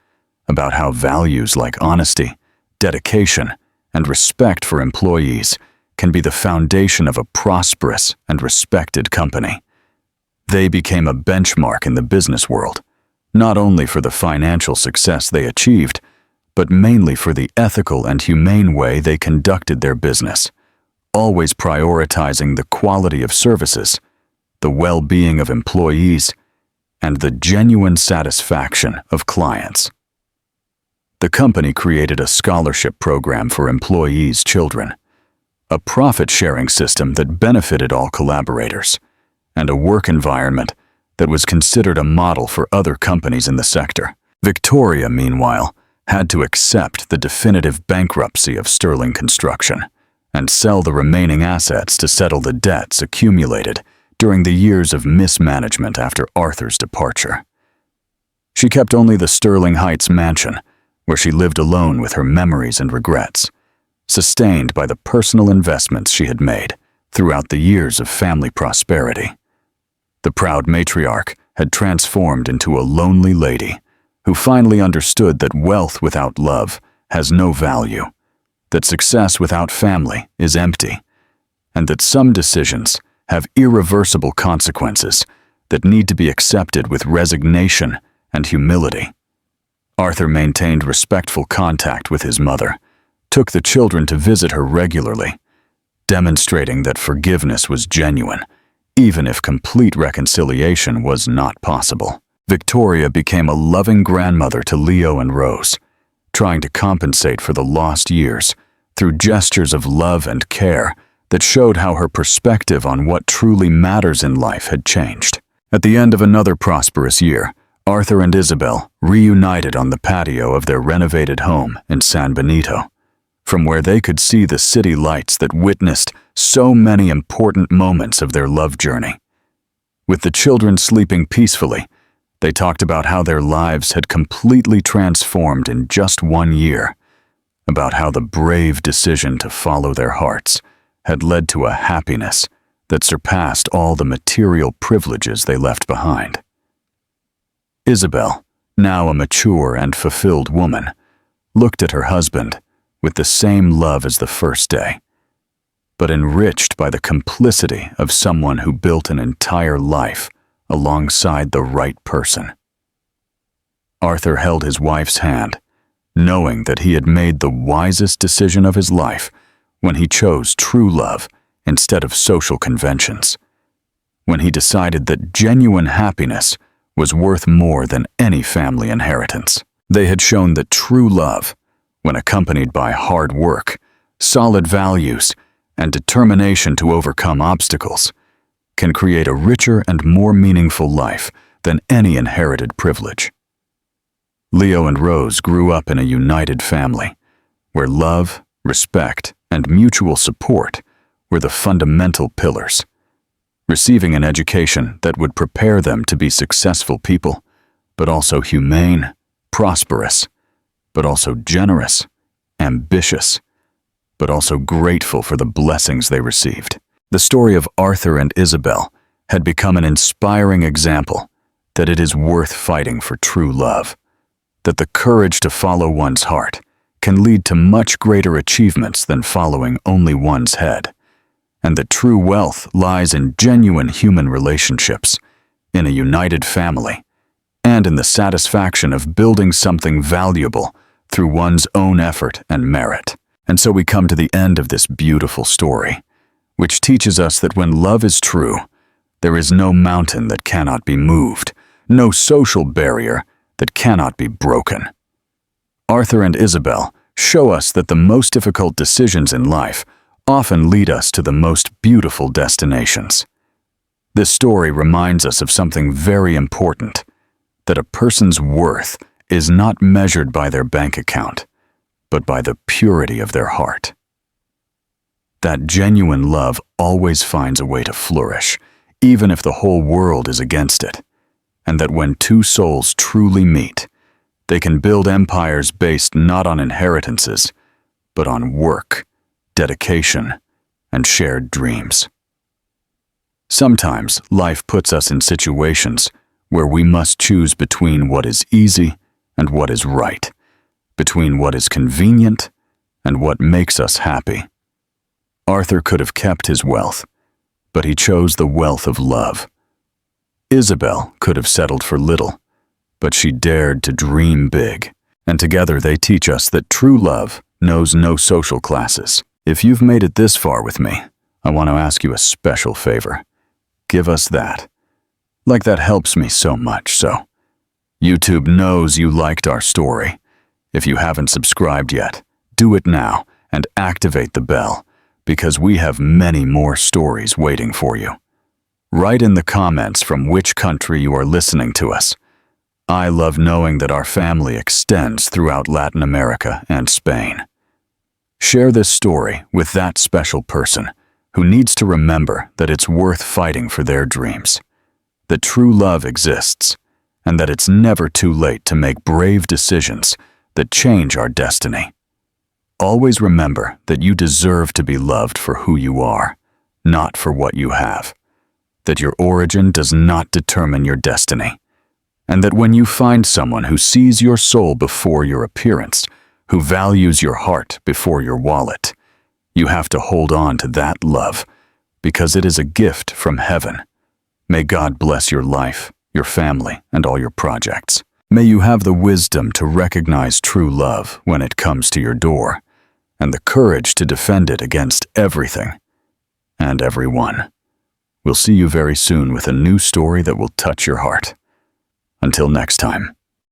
about how values like honesty, dedication, and respect for employees can be the foundation of a prosperous and respected company. They became a benchmark in the business world, not only for the financial success they achieved, but mainly for the ethical and humane way they conducted their business, always prioritizing the quality of services, the well-being of employees, and the genuine satisfaction of clients. The company created a scholarship program for employees' children, a profit-sharing system that benefited all collaborators, and a work environment that was considered a model for other companies in the sector. Victoria, meanwhile, had to accept the definitive bankruptcy of Sterling Construction and sell the remaining assets to settle the debts accumulated during the years of mismanagement after Arthur's departure. She kept only the Sterling Heights mansion, where she lived alone with her memories and regrets, sustained by the personal investments she had made throughout the years of family prosperity. The proud matriarch had transformed into a lonely lady who finally understood that wealth without love has no value, that success without family is empty, and that some decisions have irreversible consequences that need to be accepted with resignation and humility. Arthur maintained respectful contact with his mother, took the children to visit her regularly, demonstrating that forgiveness was genuine, even if complete reconciliation was not possible. Victoria became a loving grandmother to Leo and Rose, trying to compensate for the lost years through gestures of love and care that showed how her perspective on what truly matters in life had changed. At the end of another prosperous year, Arthur and Isabel reunited on the patio of their renovated home in San Benito, from where they could see the city lights that witnessed so many important moments of their love journey. With the children sleeping peacefully, they talked about how their lives had completely transformed in just 1 year, about how the brave decision to follow their hearts had led to a happiness that surpassed all the material privileges they left behind. Isabel, now a mature and fulfilled woman, looked at her husband with the same love as the first day, but enriched by the complicity of someone who built an entire life alongside the right person. Arthur held his wife's hand, knowing that he had made the wisest decision of his life when he chose true love instead of social conventions, when he decided that genuine happiness was worth more than any family inheritance. They had shown that true love, when accompanied by hard work, solid values, and determination to overcome obstacles, can create a richer and more meaningful life than any inherited privilege. Leo and Rose grew up in a united family, where love, respect, and mutual support were the fundamental pillars, receiving an education that would prepare them to be successful people, but also humane, prosperous, but also generous, ambitious, but also grateful for the blessings they received. The story of Arthur and Isabel had become an inspiring example that it is worth fighting for true love, that the courage to follow one's heart can lead to much greater achievements than following only one's head, and that true wealth lies in genuine human relationships, in a united family, and in the satisfaction of building something valuable through one's own effort and merit. And so we come to the end of this beautiful story, which teaches us that when love is true, there is no mountain that cannot be moved, no social barrier that cannot be broken. Arthur and Isabel show us that the most difficult decisions in life often lead us to the most beautiful destinations. This story reminds us of something very important, that a person's worth is not measured by their bank account, but by the purity of their heart. That genuine love always finds a way to flourish, even if the whole world is against it, and that when two souls truly meet, they can build empires based not on inheritances, but on work, dedication, and shared dreams. Sometimes life puts us in situations where we must choose between what is easy and what is right, between what is convenient and what makes us happy. Arthur could have kept his wealth, but he chose the wealth of love. Isabel could have settled for little, but she dared to dream big, and together they teach us that true love knows no social classes. If you've made it this far with me, I want to ask you a special favor. Give us that. Like that helps me so much, so. YouTube knows you liked our story. If you haven't subscribed yet, do it now and activate the bell, because we have many more stories waiting for you. Write in the comments from which country you are listening to us. I love knowing that our family extends throughout Latin America and Spain. Share this story with that special person who needs to remember that it's worth fighting for their dreams, that true love exists, and that it's never too late to make brave decisions that change our destiny. Always remember that you deserve to be loved for who you are, not for what you have, that your origin does not determine your destiny, and that when you find someone who sees your soul before your appearance, who values your heart before your wallet, you have to hold on to that love, because it is a gift from heaven. May God bless your life, your family, and all your projects. May you have the wisdom to recognize true love when it comes to your door, and the courage to defend it against everything and everyone. We'll see you very soon with a new story that will touch your heart. Until next time.